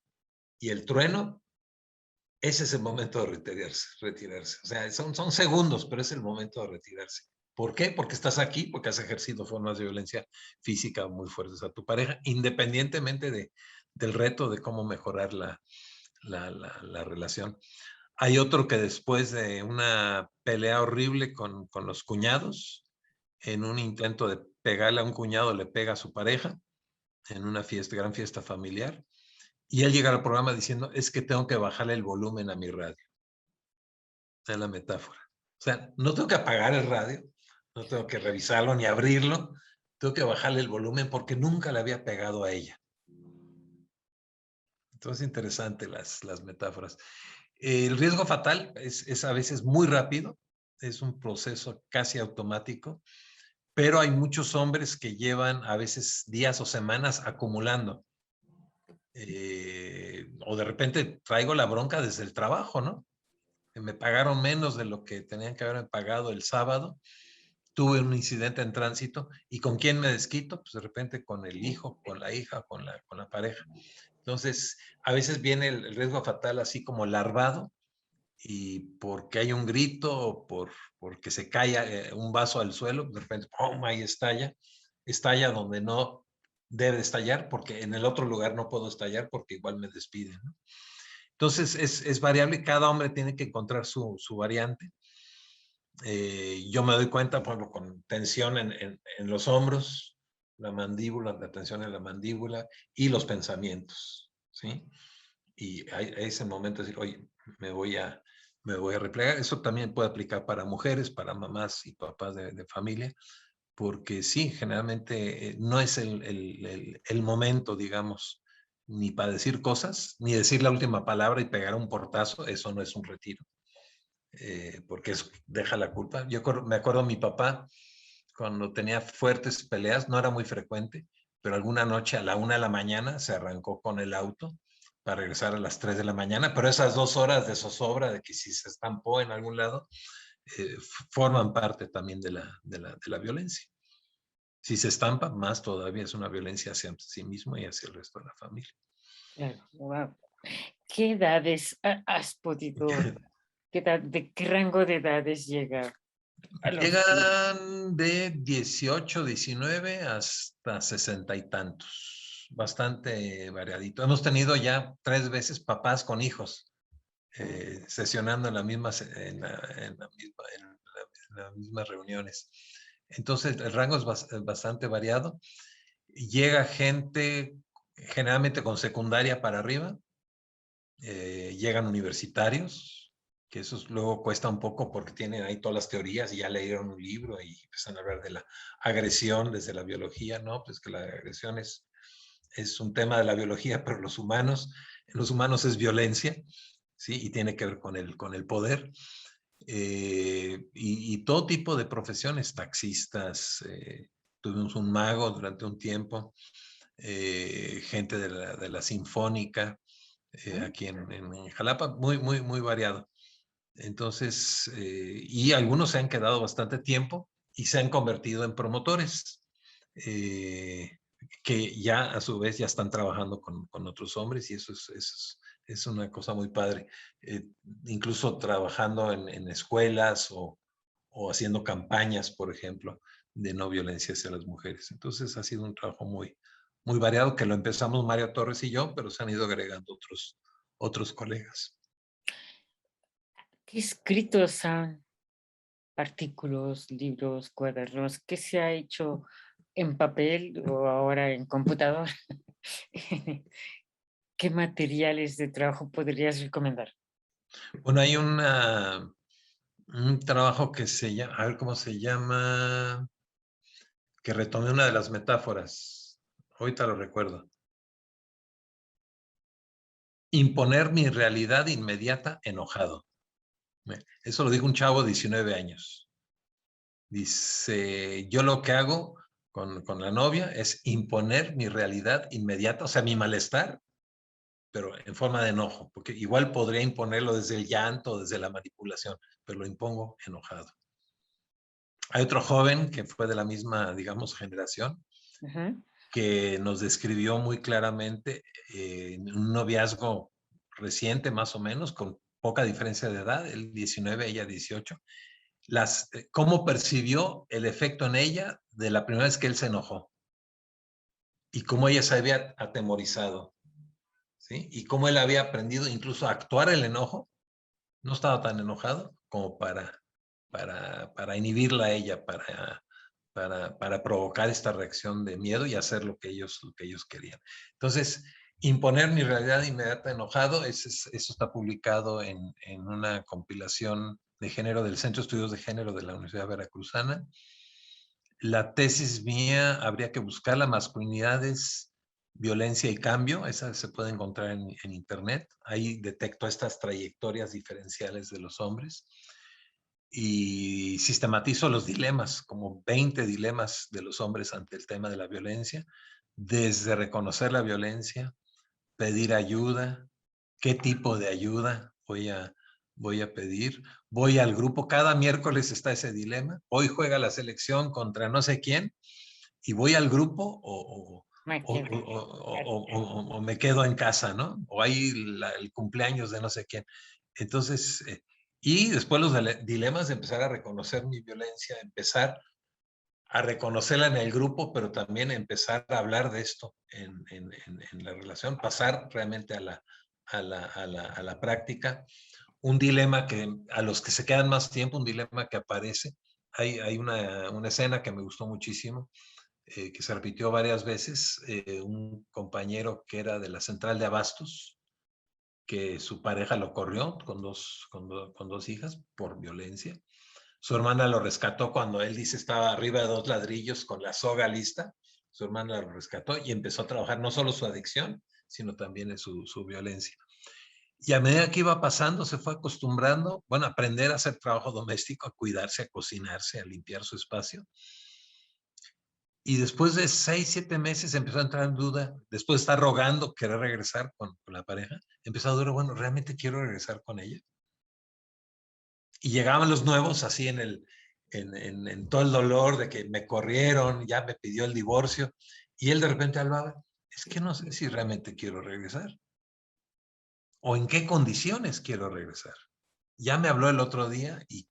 y el trueno, ese es el momento de retirarse. O sea, son segundos, pero es el momento de retirarse. ¿Por qué? Porque estás aquí, porque has ejercido formas de violencia física muy fuertes a tu pareja, independientemente del reto de cómo mejorar la relación. Hay otro que después de una pelea horrible con los cuñados, en un intento de pegarle a un cuñado, le pega a su pareja en una fiesta, gran fiesta familiar, y él llega al programa diciendo, es que tengo que bajarle el volumen a mi radio. Esa es la metáfora. O sea, no tengo que apagar el radio, no tengo que revisarlo ni abrirlo, tengo que bajarle el volumen porque nunca le había pegado a ella. Entonces, interesante las metáforas. El riesgo fatal es a veces muy rápido, es un proceso casi automático, pero hay muchos hombres que llevan a veces días o semanas acumulando. O de repente traigo la bronca desde el trabajo, ¿no? Me pagaron menos de lo que tenían que haberme pagado el sábado, tuve un incidente en tránsito y ¿con quién me desquito? Pues de repente con el hijo, con la hija, con la pareja. Entonces, a veces viene el riesgo fatal así como larvado y porque hay un grito o porque se cae un vaso al suelo, de repente, ¡pum!, ahí estalla donde no debe estallar porque en el otro lugar no puedo estallar porque igual me despiden, ¿no? Entonces, es variable, cada hombre tiene que encontrar su variante. Yo me doy cuenta, por ejemplo, con tensión en los hombros, la mandíbula, la tensión en la mandíbula y los pensamientos, ¿sí? Y hay ese momento de decir, oye, me voy a replegar. Eso también puede aplicar para mujeres, para mamás y papás de familia, porque sí, generalmente no es el momento, digamos, ni para decir cosas, ni decir la última palabra y pegar un portazo, eso no es un retiro, porque eso deja la culpa. Me acuerdo de mi papá, cuando tenía fuertes peleas, no era muy frecuente, pero alguna noche a la 1 de la mañana se arrancó con el auto para regresar a las 3 de la mañana, pero esas 2 horas de zozobra, de que si se estampó en algún lado, forman parte también de la violencia. Si se estampa, más todavía es una violencia hacia sí mismo y hacia el resto de la familia. Claro, wow. ¿Qué edades has podido, de qué rango de edades llega a los... Llegan de 18, 19 hasta 60 y tantos. Bastante variadito. Hemos tenido ya 3 veces papás con hijos sesionando en en las mismas reuniones. Entonces, el rango es bastante variado. Llega gente generalmente con secundaria para arriba, llegan universitarios, que eso luego cuesta un poco porque tienen ahí todas las teorías y ya leyeron un libro y empiezan a hablar de la agresión desde la biología, ¿no? Pues que la agresión es un tema de la biología, pero en los humanos es violencia, ¿sí? Y tiene que ver con el poder. Y todo tipo de profesiones, taxistas, tuvimos un mago durante un tiempo, gente de la Sinfónica, aquí en Jalapa, muy, muy variado. Entonces, y algunos se han quedado bastante tiempo y se han convertido en promotores, que ya a su vez ya están trabajando con otros hombres, y eso es una cosa muy padre. Incluso trabajando en escuelas o haciendo campañas, por ejemplo, de no violencia hacia las mujeres. Entonces ha sido un trabajo muy, muy variado, que lo empezamos Mario Torres y yo, pero se han ido agregando otros colegas. ¿Qué escritos han? Artículos, libros, cuadernos, ¿qué se ha hecho en papel o ahora en computador? ¿Qué materiales de trabajo podrías recomendar? Bueno, hay un trabajo que se llama, a ver cómo se llama, que retomé una de las metáforas. Ahorita lo recuerdo. Imponer mi realidad inmediata enojado. Eso lo dijo un chavo de 19 años. Dice, yo lo que hago con la novia es imponer mi realidad inmediata, o sea, mi malestar, pero en forma de enojo, porque igual podría imponerlo desde el llanto, desde la manipulación, pero lo impongo enojado. Hay otro joven que fue de la misma, digamos, generación, que nos describió muy claramente un noviazgo reciente, más o menos, con poca diferencia de edad, él 19, ella 18, cómo percibió el efecto en ella de la primera vez que él se enojó y cómo ella se había atemorizado, ¿sí? Y cómo él había aprendido incluso a actuar el enojo, no estaba tan enojado como para inhibirla a ella, para provocar esta reacción de miedo y hacer lo que ellos querían. Entonces, imponer mi realidad inmediata enojado, eso está publicado en una compilación de género del Centro de Estudios de Género de la Universidad Veracruzana. La tesis mía, habría que buscarla, masculinidades, violencia y cambio, esa se puede encontrar en internet. Ahí detecto estas trayectorias diferenciales de los hombres y sistematizo los dilemas, como 20 dilemas de los hombres ante el tema de la violencia, desde reconocer la violencia, pedir ayuda, qué tipo de ayuda voy a pedir, voy al grupo, cada miércoles está ese dilema, hoy juega la selección contra no sé quién, y voy al grupo o me quedo en casa, ¿no? O hay el cumpleaños de no sé quién. Entonces, y después los dilemas de empezar a reconocer mi violencia, empezar a reconocerla en el grupo, pero también empezar a hablar de esto en la relación, pasar realmente a la práctica. Un dilema que a los que se quedan más tiempo, un dilema que aparece, hay una escena que me gustó muchísimo, que se repitió varias veces, un compañero que era de la central de abastos, que su pareja lo corrió con dos hijas por violencia. Su hermana lo rescató cuando él dice estaba arriba de 2 ladrillos con la soga lista. Su hermana lo rescató y empezó a trabajar no solo su adicción, sino también en su violencia. Y a medida que iba pasando, se fue acostumbrando, bueno, a aprender a hacer trabajo doméstico, a cuidarse, a cocinarse, a limpiar su espacio. Y después de 6, 7 meses empezó a entrar en duda, después de estar rogando querer regresar con la pareja, empezó a dudar, bueno, ¿realmente quiero regresar con ella? Y llegaban los nuevos así en todo el dolor de que me corrieron, ya me pidió el divorcio, y él de repente hablaba, es que no sé si realmente quiero regresar, o en qué condiciones quiero regresar. Ya me habló el otro día y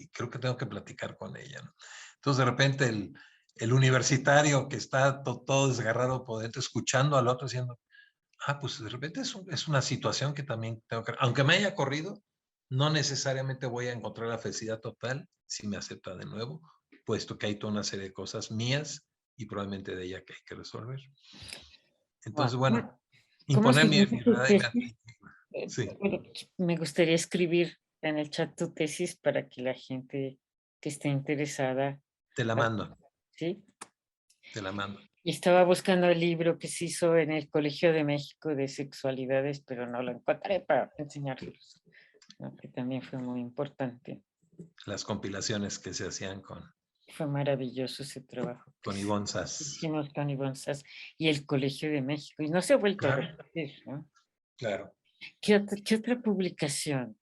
creo que tengo que platicar con ella, ¿no? Entonces de repente el universitario que está todo desgarrado por dentro, escuchando al otro, diciendo, pues de repente es una situación que también tengo que, aunque me haya corrido, no necesariamente voy a encontrar la felicidad total si me acepta de nuevo, puesto que hay toda una serie de cosas mías y probablemente de ella que hay que resolver. Entonces, bueno, ¿Cómo imponer se mi llama tu verdad tesis? sí. Me gustaría escribir en el chat tu tesis para que la gente que esté interesada, Te la mando, ¿sí? te la mando. Y estaba buscando el libro que se hizo en el Colegio de México de Sexualidades, pero no lo encontré para enseñarlos, ¿no? Que también fue muy importante. Las compilaciones que se hacían Fue maravilloso ese trabajo que con Ivonne Sass. hicimos con Ivonne Sass y el Colegio de México. Y no se ha vuelto a repetir, ¿no? Claro. ¿Qué otra publicación?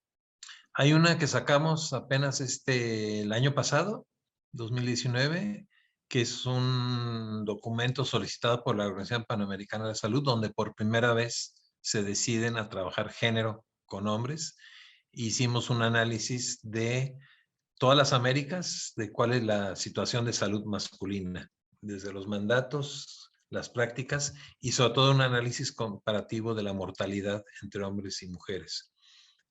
Hay una que sacamos apenas el año pasado, 2019, que es un documento solicitado por la Organización Panamericana de la Salud, donde por primera vez se deciden a trabajar género con hombres. Hicimos un análisis de todas las Américas, de cuál es la situación de salud masculina, desde los mandatos, las prácticas y sobre todo un análisis comparativo de la mortalidad entre hombres y mujeres.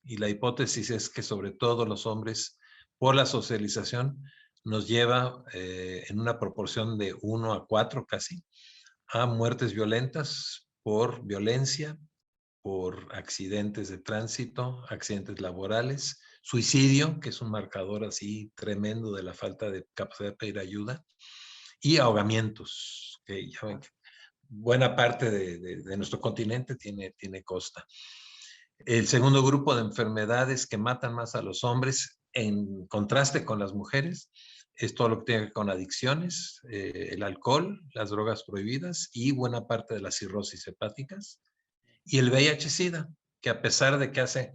Y la hipótesis es que sobre todo los hombres, por la socialización, nos lleva en una proporción de 1 a 4 casi, a muertes violentas por violencia, por accidentes de tránsito, accidentes laborales, suicidio, que es un marcador así tremendo de la falta de capacidad de pedir ayuda, y ahogamientos, que ya ven que buena parte de nuestro continente tiene costa. El segundo grupo de enfermedades que matan más a los hombres en contraste con las mujeres es todo lo que tiene que ver con adicciones, el alcohol, las drogas prohibidas y buena parte de las cirrosis hepáticas. Y el VIH-Sida, que a pesar de que hace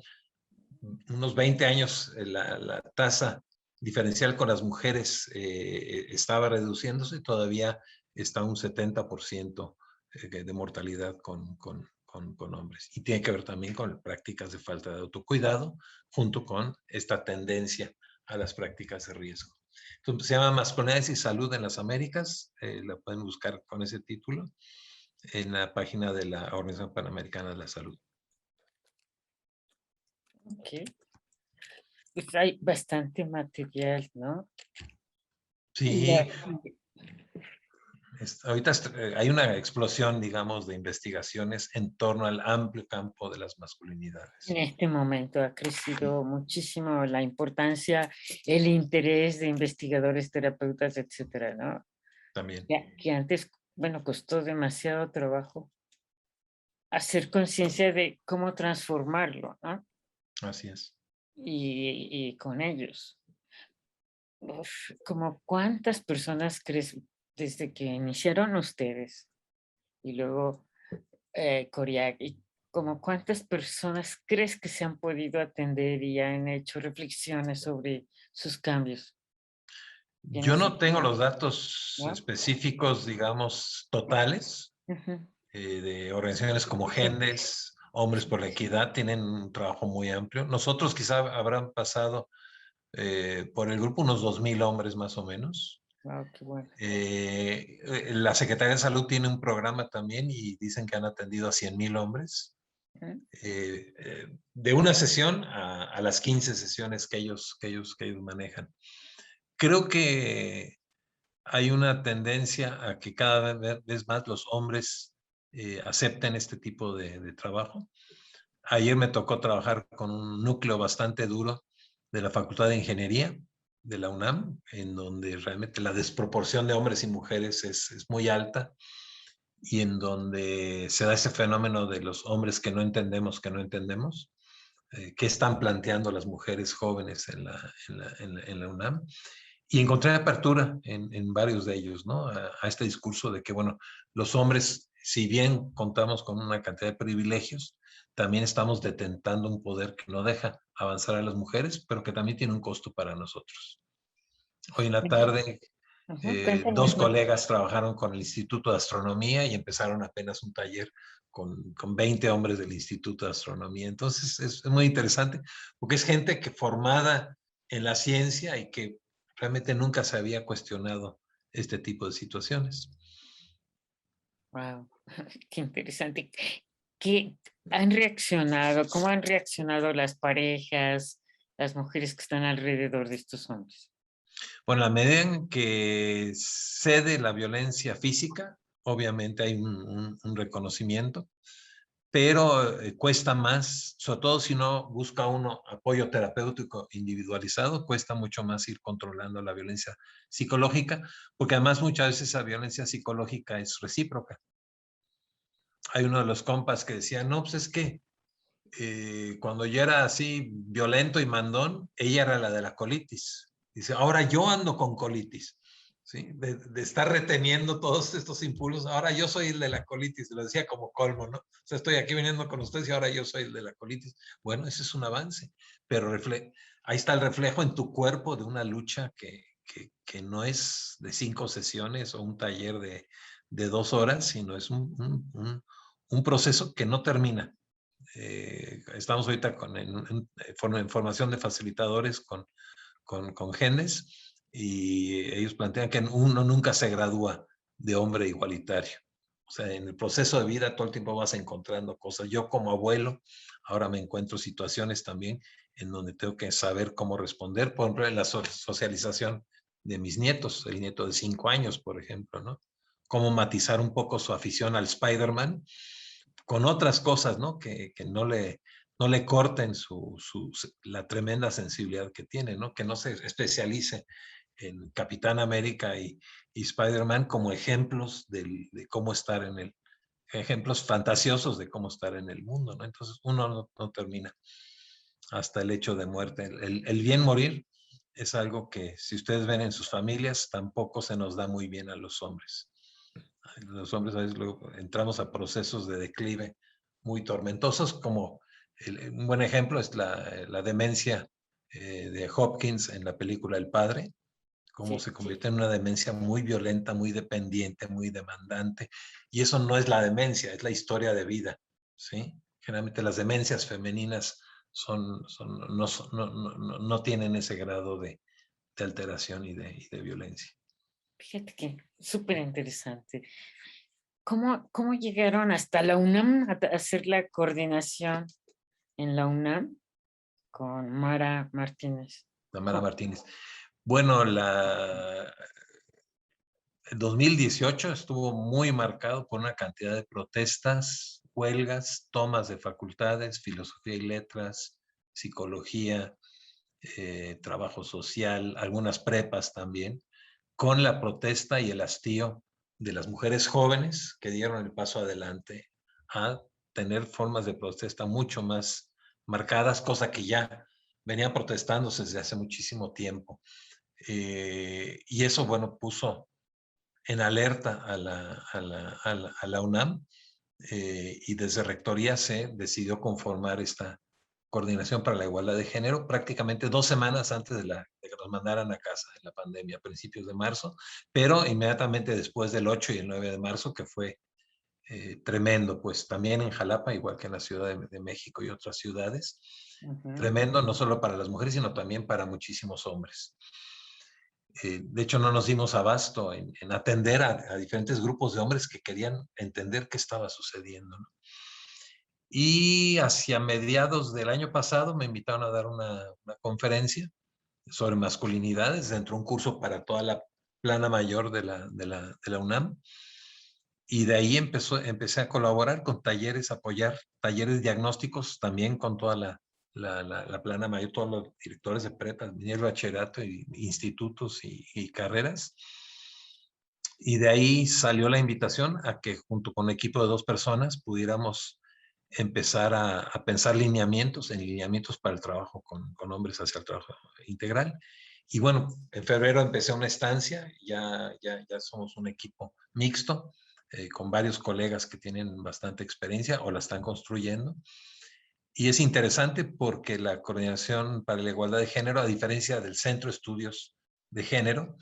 unos 20 años la tasa diferencial con las mujeres estaba reduciéndose, todavía está un 70% de mortalidad con hombres. Y tiene que ver también con prácticas de falta de autocuidado, junto con esta tendencia a las prácticas de riesgo. Entonces, se llama Masculinidades y Salud en las Américas, la pueden buscar con ese título en la página de la Organización Panamericana de la Salud. Ok. Pues hay bastante material, ¿no? Sí, ahorita hay una explosión, digamos, de investigaciones en torno al amplio campo de las masculinidades. En este momento ha crecido muchísimo la importancia, el interés de investigadores, terapeutas, etcétera, ¿no? También. Que antes, bueno, costó demasiado trabajo hacer conciencia de cómo transformarlo, ¿no? Así es. Y con ellos. Uf, como cuántas personas crees desde que iniciaron ustedes y luego Coriac, y como cuántas personas crees que se han podido atender y han hecho reflexiones sobre sus cambios? Yo no tengo los idea? datos ¿No? específicos, digamos, totales de organizaciones como GENDES, Hombres por la Equidad, tienen un trabajo muy amplio. Nosotros quizá habrán pasado por el grupo unos 2,000 hombres más o menos. Wow, qué bueno. La Secretaría de Salud tiene un programa también y dicen que han atendido a 100,000 hombres. De una sesión a las 15 sesiones que ellos manejan. Creo que hay una tendencia a que cada vez más los hombres acepten este tipo de trabajo. Ayer me tocó trabajar con un núcleo bastante duro de la Facultad de Ingeniería de la UNAM, en donde realmente la desproporción de hombres y mujeres es muy alta y en donde se da ese fenómeno de los hombres que no entendemos, qué están planteando las mujeres jóvenes en la UNAM. Y encontré apertura en varios de ellos, ¿no? A este discurso de que, bueno, los hombres, si bien contamos con una cantidad de privilegios, también estamos detentando un poder que no deja avanzar a las mujeres, pero que también tiene un costo para nosotros. Hoy en la tarde, dos colegas trabajaron con el Instituto de Astronomía y empezaron apenas un taller con 20 hombres del Instituto de Astronomía. Entonces, es muy interesante, porque es gente que formada en la ciencia y que realmente nunca se había cuestionado este tipo de situaciones. Wow, qué interesante. ¿Qué han reaccionado? ¿Cómo han reaccionado las parejas, las mujeres que están alrededor de estos hombres? Bueno, a medida en que cede la violencia física, obviamente hay un reconocimiento, pero cuesta más, sobre todo si no busca uno apoyo terapéutico individualizado, cuesta mucho más ir controlando la violencia psicológica, porque además muchas veces esa violencia psicológica es recíproca. Hay uno de los compas que decía, no, pues es que cuando yo era así violento y mandón, ella era la de la colitis. Dice, ahora yo ando con colitis. ¿Sí? De estar reteniendo todos estos impulsos, ahora yo soy el de la colitis, lo decía como colmo, ¿no? O sea, estoy aquí viniendo con ustedes y ahora yo soy el de la colitis. Bueno, ese es un avance, pero ahí está el reflejo en tu cuerpo de una lucha que que no es de 5 sesiones o un taller de 2 horas, sino es un proceso que no termina. Estamos ahorita en formación de facilitadores con GENES, y ellos plantean que uno nunca se gradúa de hombre igualitario. O sea, en el proceso de vida todo el tiempo vas encontrando cosas. Yo como abuelo ahora me encuentro situaciones también en donde tengo que saber cómo responder. Por ejemplo, en la socialización de mis nietos, el nieto de 5 años, por ejemplo, ¿no? Cómo matizar un poco su afición al Spider-Man con otras cosas, ¿no? Que no le corten la tremenda sensibilidad que tiene, ¿no? Que no se especialice en Capitán América y Spider-Man como ejemplos de cómo estar ejemplos fantasiosos de cómo estar en el mundo, ¿no? Entonces uno no termina hasta el hecho de muerte. El bien morir es algo que, si ustedes ven en sus familias, tampoco se nos da muy bien a los hombres. Los hombres a veces luego entramos a procesos de declive muy tormentosos, como un buen ejemplo es la demencia de Hopkins en la película El Padre, cómo se convierte en una demencia muy violenta, muy dependiente, muy demandante. Y eso no es la demencia, es la historia de vida, ¿sí? Generalmente las demencias femeninas no tienen ese grado de alteración y de violencia. Fíjate que súper interesante. ¿Cómo llegaron hasta la UNAM a hacer la coordinación en la UNAM con Mara Martínez? Tamara Martínez. Bueno, el 2018 estuvo muy marcado por una cantidad de protestas, huelgas, tomas de facultades, filosofía y letras, psicología, trabajo social, algunas prepas también, con la protesta y el hastío de las mujeres jóvenes que dieron el paso adelante a tener formas de protesta mucho más marcadas, cosa que ya venían protestándose desde hace muchísimo tiempo. Y eso, bueno, puso en alerta a la UNAM, y desde Rectoría se decidió conformar esta Coordinación para la Igualdad de Género prácticamente 2 semanas antes de que nos mandaran a casa en la pandemia, a principios de marzo, pero inmediatamente después del 8 y el 9 de marzo, que fue tremendo, pues también en Jalapa, igual que en la Ciudad de México y otras ciudades. Tremendo, no solo para las mujeres, sino también para muchísimos hombres. De hecho, no nos dimos abasto en atender a diferentes grupos de hombres que querían entender qué estaba sucediendo, ¿no? Y hacia mediados del año pasado me invitaron a dar una conferencia sobre masculinidades dentro de un curso para toda la plana mayor de la UNAM. Y de ahí empecé a colaborar con talleres, apoyar talleres diagnósticos también con toda la plana mayor, todos los directores de prepa, nivel bachillerato, y institutos y carreras. Y de ahí salió la invitación a que junto con un equipo de 2 personas pudiéramos empezar a pensar lineamientos para el trabajo con hombres hacia el trabajo integral. Y bueno, en febrero empecé una estancia, ya somos un equipo mixto, con varios colegas que tienen bastante experiencia o la están construyendo. Y es interesante porque la Coordinación para la Igualdad de Género, a diferencia del Centro de Estudios de Género,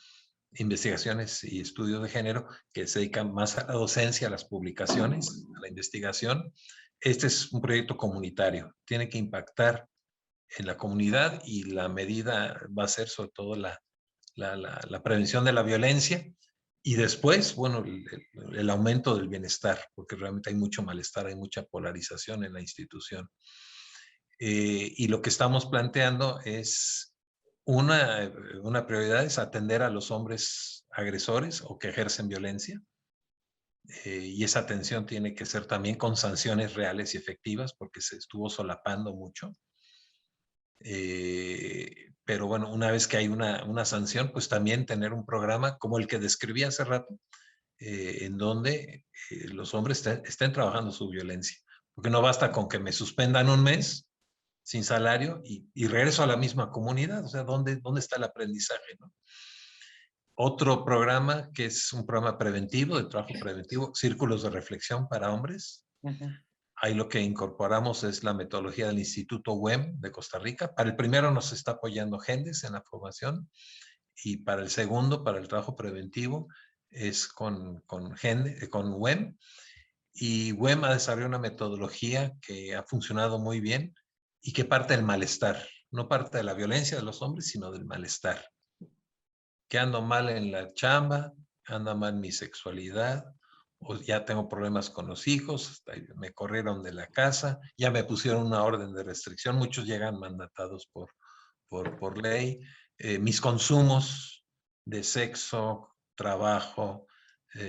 Investigaciones y Estudios de Género, que se dedican más a la docencia, a las publicaciones, a la investigación, este es un proyecto comunitario, tiene que impactar en la comunidad, y la medida va a ser sobre todo la prevención de la violencia, y después, bueno, el aumento del bienestar, porque realmente hay mucho malestar, hay mucha polarización en la institución. Y lo que estamos planteando es una prioridad es atender a los hombres agresores o que ejercen violencia. Y esa atención tiene que ser también con sanciones reales y efectivas, porque se estuvo solapando mucho. Pero bueno, una vez que hay una sanción, pues también tener un programa como el que describí hace rato, en donde los hombres estén trabajando su violencia. Porque no basta con que me suspendan un mes sin salario y regreso a la misma comunidad. O sea, ¿dónde está el aprendizaje, no? Otro programa que es un programa preventivo, de trabajo preventivo, círculos de reflexión para hombres. Ahí lo que incorporamos es la metodología del Instituto WEM de Costa Rica. Para el primero nos está apoyando GENES en la formación, Y para el segundo, para el trabajo preventivo, es con WEM. Y WEM ha desarrollado una metodología que ha funcionado muy bien y que parte del malestar. No parte de la violencia de los hombres, sino del malestar. Que ando mal en la chamba, anda mal mi sexualidad, o ya tengo problemas con los hijos, me corrieron de la casa, ya me pusieron una orden de restricción, muchos llegan mandatados por ley, mis consumos de sexo, trabajo,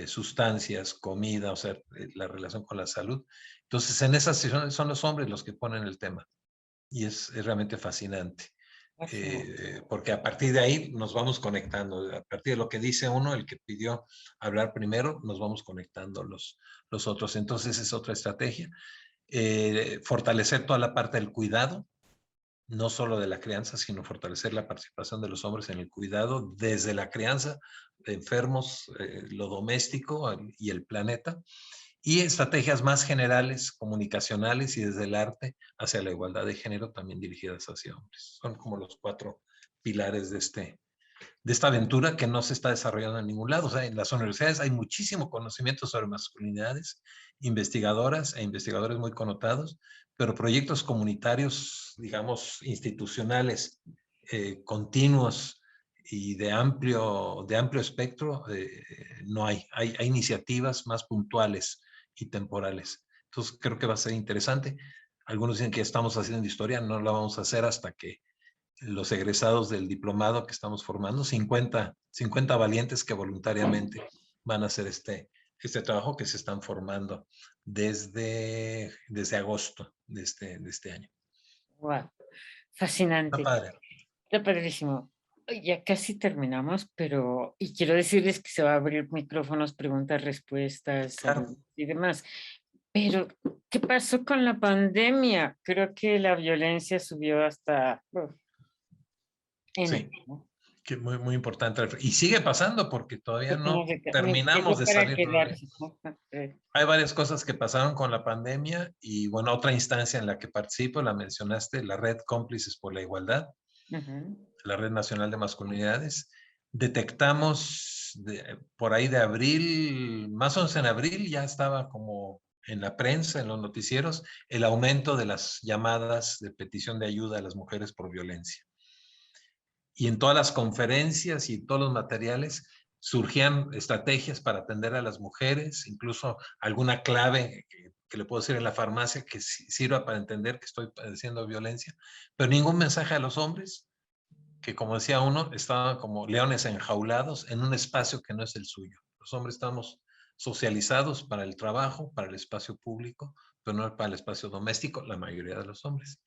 sustancias, comida, o sea, la relación con la salud. Entonces, en esas sesiones son los hombres los que ponen el tema y es realmente fascinante. Porque a partir de ahí nos vamos conectando, a partir de lo que dice uno, el que pidió hablar primero, nos vamos conectando los otros. Entonces es otra estrategia. Fortalecer toda la parte del cuidado, no solo de la crianza, sino fortalecer la participación de los hombres en el cuidado desde la crianza de enfermos, lo doméstico y el planeta. Y estrategias más generales, comunicacionales y desde el arte hacia la igualdad de género también dirigidas hacia hombres. Son como los 4 pilares de esta aventura que no se está desarrollando en ningún lado. O sea, en las universidades hay muchísimo conocimiento sobre masculinidades, investigadoras e investigadores muy connotados, pero proyectos comunitarios, digamos, institucionales, continuos y de amplio espectro, no hay. Hay iniciativas más puntuales y temporales. Entonces creo que va a ser interesante. Algunos dicen que estamos haciendo historia, no la vamos a hacer hasta que los egresados del diplomado que estamos formando, 50 valientes que voluntariamente van a hacer este trabajo que se están formando desde agosto de este año. Wow, Está fascinante. padre. Está padrísimo. Ya casi terminamos, pero y quiero decirles que se va a abrir micrófonos, preguntas, respuestas, Claro. saludos y demás. Pero, ¿qué pasó con la pandemia? Creo que la violencia subió hasta Sí, ¿no? que muy, muy importante. Y sigue pasando porque todavía no Me terminamos quedó de para salir. quedarse, ¿no? Hay varias cosas que pasaron con la pandemia y bueno, otra instancia en la que participo, la mencionaste, la Red Cómplices por la Igualdad, la Red Nacional de Masculinidades. Detectamos por ahí de abril, más o menos en abril, ya estaba como en la prensa, en los noticieros, el aumento de las llamadas de petición de ayuda a las mujeres por violencia. Y en todas las conferencias y todos los materiales surgían estrategias para atender a las mujeres, incluso alguna clave que le puedo decir en la farmacia que sirva para entender que estoy padeciendo violencia, pero ningún mensaje a los hombres, que como decía uno, estaban como leones enjaulados en un espacio que no es el suyo. Los hombres estamos socializados para el trabajo, para el espacio público, pero no para el espacio doméstico, la mayoría de los hombres.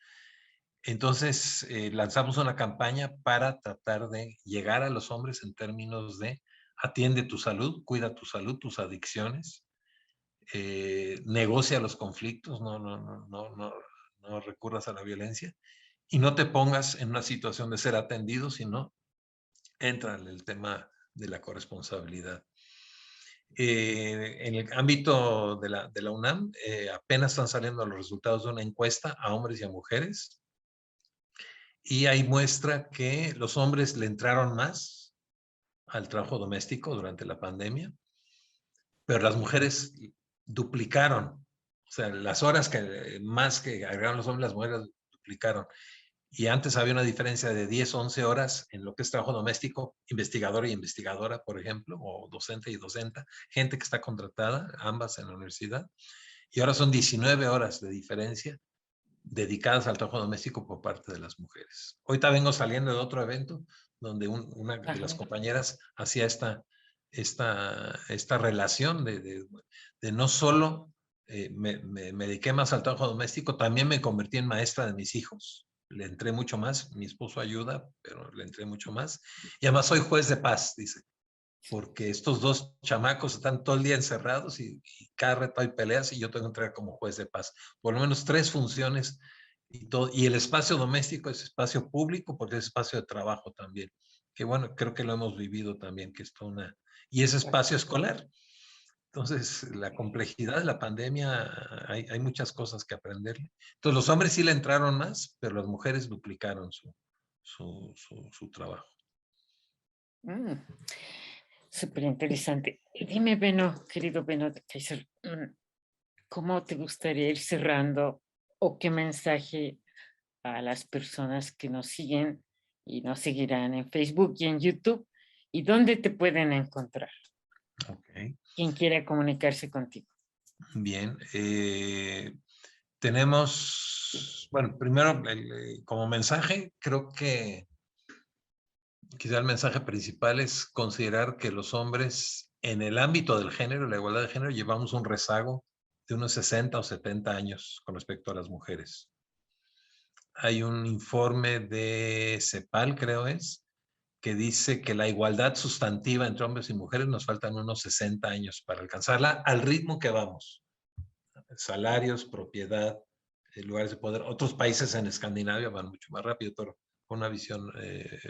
Entonces lanzamos una campaña para tratar de llegar a los hombres en términos de atiende tu salud, cuida tu salud, tus adicciones, negocia los conflictos, no recurras a la violencia y no te pongas en una situación de ser atendido, sino entra en el tema de la corresponsabilidad. En el ámbito de la UNAM, apenas están saliendo los resultados de una encuesta a hombres y a mujeres. Y ahí muestra que los hombres le entraron más al trabajo doméstico durante la pandemia, pero las mujeres duplicaron. O sea, las horas que más que agregaron los hombres, las mujeres duplicaron. Y antes había una diferencia de 10, 11 horas en lo que es trabajo doméstico, investigador y investigadora, por ejemplo, o docente y docenta, gente que está contratada, ambas en la universidad. Y ahora son 19 horas de diferencia dedicadas al trabajo doméstico por parte de las mujeres. Ahorita vengo saliendo de otro evento donde una de las compañeras hacía esta relación de no solo me dediqué más al trabajo doméstico, también me convertí en maestra de mis hijos. Le entré mucho más, mi esposo ayuda, pero le entré mucho más. Y además soy juez de paz, dice, porque estos 2 chamacos están todo el día encerrados y cada rato hay peleas y yo tengo que entrar como juez de paz. Por lo menos 3 funciones y todo. Y el espacio doméstico es espacio público porque es espacio de trabajo también. Que bueno, creo que lo hemos vivido también, que es toda y es espacio escolar. Entonces, la complejidad de la pandemia, hay muchas cosas que aprenderle. Entonces, los hombres sí le entraron más, pero las mujeres duplicaron su trabajo. Súper interesante. Dime, Beno, querido Beno de Kaiser, ¿cómo te gustaría ir cerrando o qué mensaje a las personas que nos siguen y nos seguirán en Facebook y en YouTube? ¿Y dónde te pueden encontrar? Ok. Quien quiera comunicarse contigo. Bien. Tenemos, bueno, primero, como mensaje, creo que quizá el mensaje principal es considerar que los hombres en el ámbito del género, la igualdad de género, llevamos un rezago de unos 60 o 70 años con respecto a las mujeres. Hay un informe de CEPAL, creo es, que dice que la igualdad sustantiva entre hombres y mujeres nos faltan unos 60 años para alcanzarla al ritmo que vamos. Salarios, propiedad, lugares de poder. Otros países en Escandinavia van mucho más rápido, pero con una visión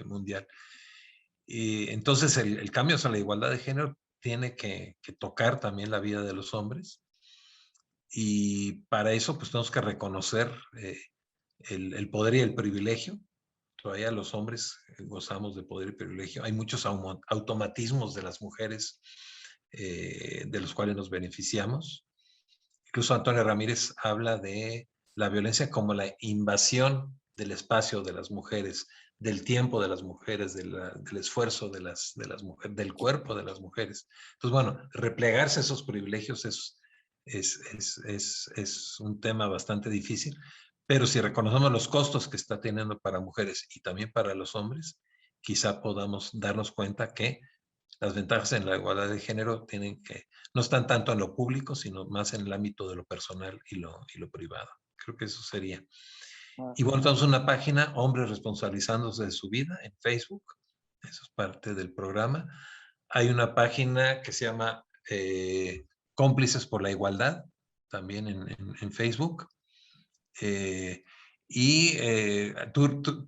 mundial. Y entonces el cambio hacia la igualdad de género tiene que tocar también la vida de los hombres. Y para eso pues tenemos que reconocer el poder y el privilegio. Todavía los hombres gozamos de poder y privilegio. Hay muchos automatismos de las mujeres de los cuales nos beneficiamos. Incluso Antonio Ramírez habla de la violencia como la invasión del espacio de las mujeres, del tiempo de las mujeres, del esfuerzo de las mujeres, del cuerpo de las mujeres. Entonces, bueno, replegarse esos privilegios es un tema bastante difícil, pero si reconocemos los costos que está teniendo para mujeres y también para los hombres, quizá podamos darnos cuenta que las ventajas en la igualdad de género no están tanto en lo público, sino más en el ámbito de lo personal y lo privado. Creo que eso sería. Y bueno, tenemos una página, Hombres Responsabilizándose de su Vida, en Facebook. Eso es parte del programa. Hay una página que se llama Cómplices por la Igualdad, también en Facebook.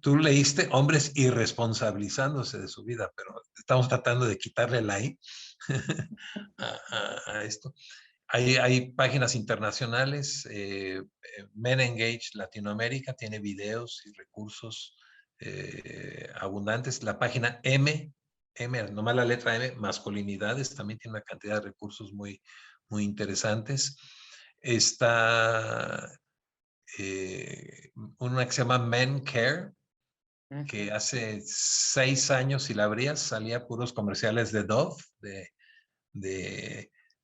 Tú leíste Hombres Irresponsabilizándose de su Vida, pero estamos tratando de quitarle la I a esto. Hay páginas internacionales, Men Engage Latinoamérica tiene videos y recursos abundantes. La página M, nomás la letra M, Masculinidades, también tiene una cantidad de recursos muy, muy interesantes. Está una que se llama Men Care, que hace 6 años, si la abrías, salía puros comerciales de Dove,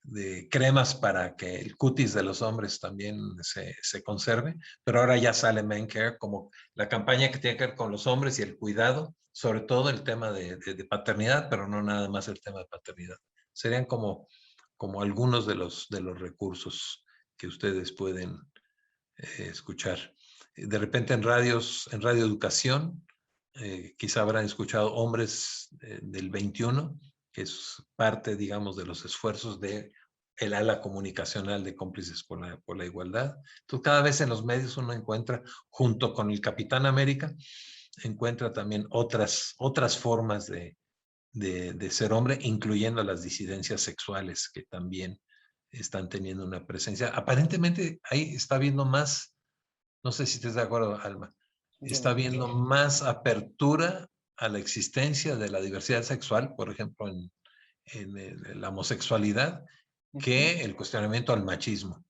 de cremas para que el cutis de los hombres también se conserve, pero ahora ya sale Men Care como la campaña que tiene que ver con los hombres y el cuidado, sobre todo el tema de paternidad, pero no nada más el tema de paternidad. Serían como algunos de los recursos que ustedes pueden escuchar. De repente en Radio Educación, quizá habrán escuchado Hombres del 21, que es parte, digamos, de los esfuerzos de el ala comunicacional de Cómplices por la Igualdad. Entonces, cada vez en los medios uno encuentra, junto con el Capitán América, encuentra también otras formas de ser hombre, incluyendo las disidencias sexuales que también están teniendo una presencia. Aparentemente ahí está habiendo más, no sé si estás de acuerdo, Alma, está habiendo más apertura a la existencia de la diversidad sexual, por ejemplo, en la homosexualidad, que el cuestionamiento al machismo.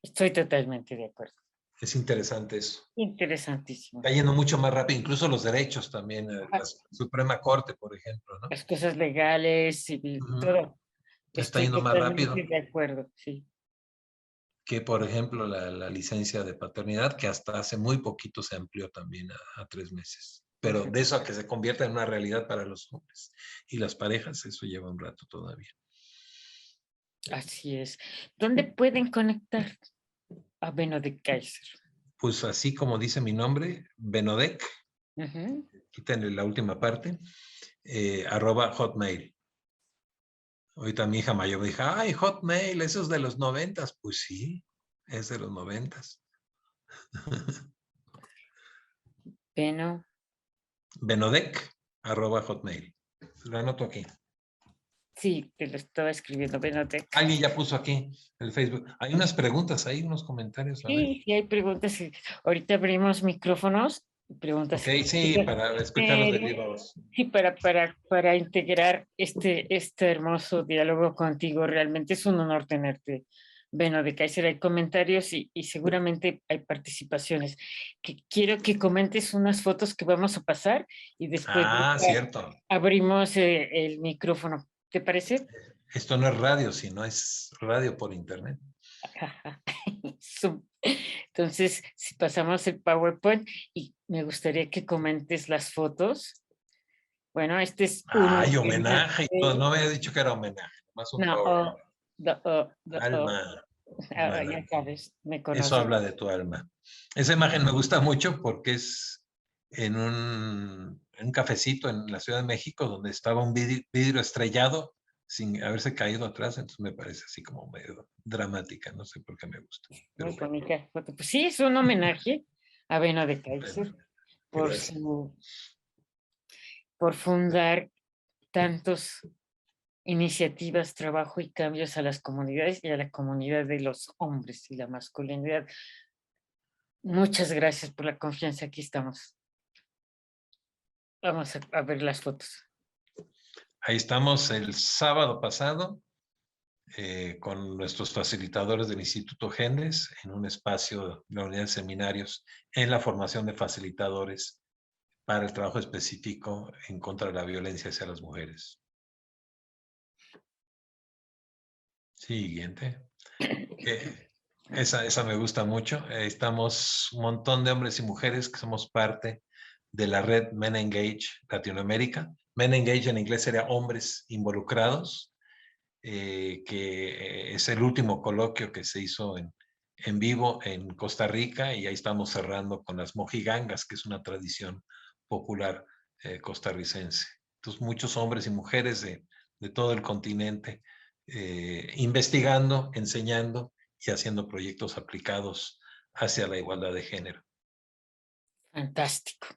Estoy totalmente de acuerdo. Es interesante eso. Interesantísimo. Está yendo mucho más rápido, incluso los derechos también, la Suprema Corte, por ejemplo, ¿no? Las cosas legales y todo. Está Estoy yendo más rápido. totalmente de acuerdo, sí. Que, por ejemplo, la licencia de paternidad, que hasta hace muy poquito se amplió también a 3 meses. Pero de eso a que se convierta en una realidad para los hombres y las parejas, eso lleva un rato todavía. Así es. ¿Dónde pueden conectar a Beno de Kaiser? Pues así como dice mi nombre, Benodek, quítenle la última parte, @hotmail. Ahorita mi hija mayor me dijo, ay, Hotmail, eso es de los 90s. Pues sí, es de los 90s. Beno. Benodek, @hotmail. Lo anoto aquí. Sí, te lo estaba escribiendo, Benodek. Alguien ya puso aquí el Facebook. Hay unas preguntas ahí, unos comentarios. Sí, sí hay preguntas. Ahorita abrimos micrófonos Preguntas. Ok, sí, para escucharlos de viva voz. Sí, para integrar este hermoso diálogo contigo, realmente es un honor tenerte. Bueno, de Kaiser hay comentarios y seguramente hay participaciones. Quiero que comentes unas fotos que vamos a pasar y después Cierto. abrimos el micrófono. ¿Te parece? Esto no es radio, sino es radio por internet. Entonces, si pasamos el PowerPoint y me gustaría que comentes las fotos. Bueno, este es uno. Ay, homenaje y todo. No me había dicho que era homenaje, más un No, PowerPoint. alma. Alma. Ya Bueno, sabes, me eso conoces. habla de tu alma. Esa imagen me gusta mucho porque es en un cafecito en la Ciudad de México donde estaba un vidrio estrellado sin haberse caído atrás, entonces me parece así como medio dramática, no sé por qué me gusta. Pero Muy bonita foto. Pues sí, es un homenaje a Beno de Kaiser bueno, por gracias. por fundar tantos iniciativas, trabajo y cambios a las comunidades y a la comunidad de los hombres y la masculinidad. Muchas gracias por la confianza. Aquí estamos. Vamos a ver las fotos. Ahí estamos el sábado pasado con nuestros facilitadores del Instituto Genes en un espacio de la unidad de seminarios en la formación de facilitadores para el trabajo específico en contra de la violencia hacia las mujeres. Siguiente. Esa me gusta mucho. Estamos un montón de hombres y mujeres que somos parte de la red Men Engage Latinoamérica. Men Engage en inglés sería hombres involucrados, que es el último coloquio que se hizo en vivo en Costa Rica y ahí estamos cerrando con las mojigangas, que es una tradición popular costarricense. Entonces muchos hombres y mujeres de todo el continente investigando, enseñando y haciendo proyectos aplicados hacia la igualdad de género. Fantástico.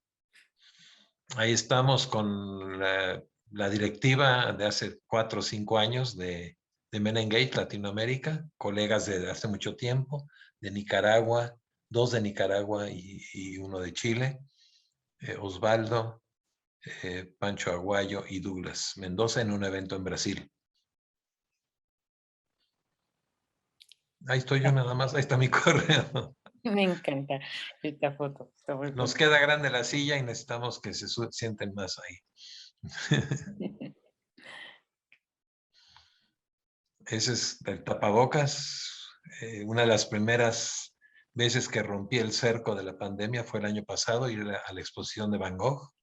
Ahí estamos con la directiva de hace 4 o 5 años de Men Engage Latinoamérica, colegas de hace mucho tiempo, de Nicaragua, 2 de Nicaragua y 1 de Chile, Osvaldo, Pancho Aguayo y Douglas Mendoza en un evento en Brasil. Ahí estoy yo nada más, ahí está mi correo. Me encanta esta foto. Está muy Nos bonita. queda grande la silla y necesitamos que se sienten más ahí. Ese es el tapabocas. Una de las primeras veces que rompí el cerco de la pandemia fue el año pasado, ir a la exposición de Van Gogh.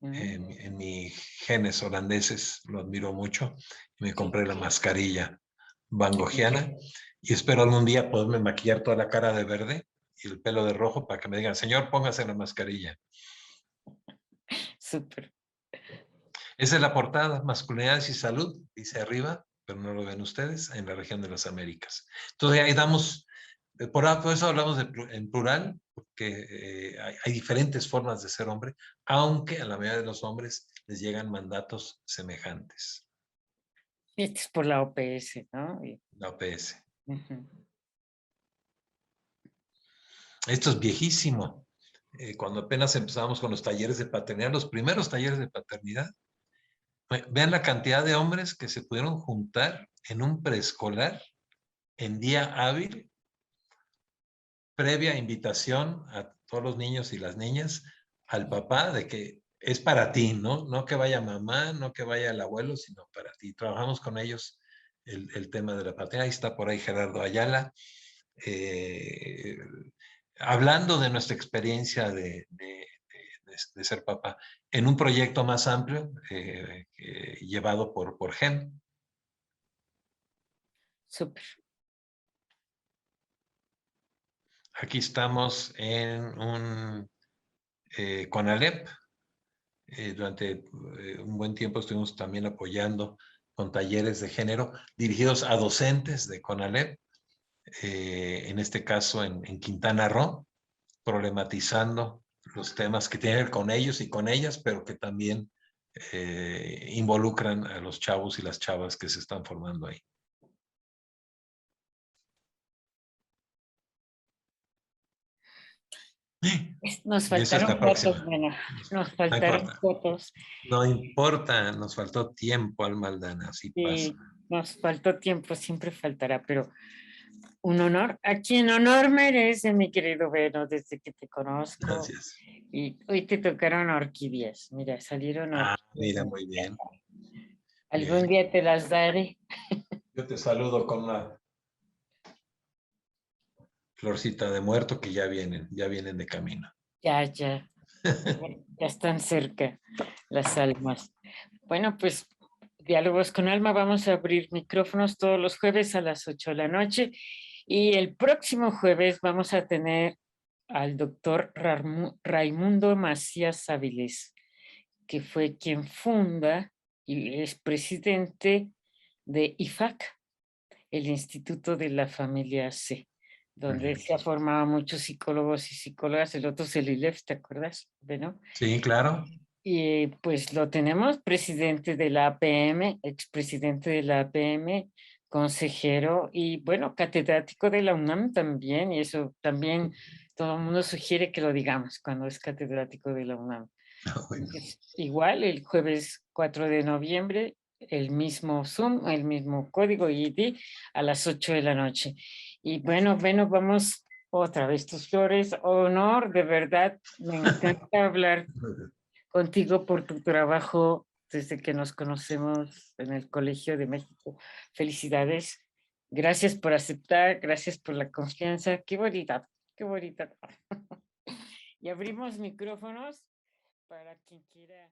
En mis genes holandeses lo admiro mucho. Me compré la mascarilla van Goghiana y espero algún día poderme maquillar toda la cara de verde y el pelo de rojo para que me digan, señor, póngase la mascarilla. Súper. Esa es la portada, Masculinidades y Salud, dice arriba, pero no lo ven ustedes, en la región de las Américas. Entonces ahí damos, por eso hablamos en plural, porque hay diferentes formas de ser hombre, aunque a la mayoría de los hombres les llegan mandatos semejantes. Este es por la OPS, ¿no? La OPS. Uh-huh. Esto es viejísimo. Cuando apenas empezamos con los talleres de paternidad, los primeros talleres de paternidad, vean la cantidad de hombres que se pudieron juntar en un preescolar en día hábil, previa invitación a todos los niños y las niñas, al papá de que es para ti, ¿no? No que vaya mamá, no que vaya el abuelo, sino para ti. Trabajamos con ellos el tema de la paternidad. Ahí está por ahí Gerardo Ayala, hablando de nuestra experiencia de ser papá en un proyecto más amplio llevado por GEM. Súper. Aquí estamos en un CONALEP. Durante un buen tiempo estuvimos también apoyando con talleres de género dirigidos a docentes de CONALEP, en este caso en Quintana Roo, problematizando los temas que tienen que ver con ellos y con ellas, pero que también involucran a los chavos y las chavas que se están formando ahí. Nos Y esa es faltaron la fotos, próxima. bueno, nos No faltaron importa. fotos. No importa, nos faltó tiempo al Maldana, así pasa. Y nos faltó tiempo, siempre faltará, pero un honor. A quien honor merece, mi querido Beno, desde que te conozco. Gracias. Y hoy te tocaron orquídeas. Mira, salieron Ah, orquídeas. mira, muy bien. Algún Bien. día te las daré. Yo te saludo con una florcita de muerto que ya vienen de camino. Ya, ya. Ya están cerca las almas. Bueno, pues Diálogos con Alma, vamos a abrir micrófonos todos los jueves a las 8 de la noche y el próximo jueves vamos a tener al doctor Raimundo Macías Áviles, que fue quien funda y es presidente de IFAC, el Instituto de la Familia C, donde se ha formado muchos psicólogos y psicólogas. El otro es el ILEF, ¿te acuerdas? ¿No? Sí, claro. Y pues lo tenemos, presidente de la APM, expresidente de la APM, consejero y bueno, catedrático de la UNAM también, y eso también todo el mundo sugiere que lo digamos cuando es catedrático de la UNAM. Bueno. Igual el jueves 4 de noviembre, el mismo Zoom, el mismo código ID a las 8 de la noche. Y bueno, vamos otra vez tus flores, honor, de verdad, me encanta hablar contigo por tu trabajo desde que nos conocemos en el Colegio de México. Felicidades. Gracias por aceptar, gracias por la confianza. Qué bonita, qué bonita. Y abrimos micrófonos para quien quiera.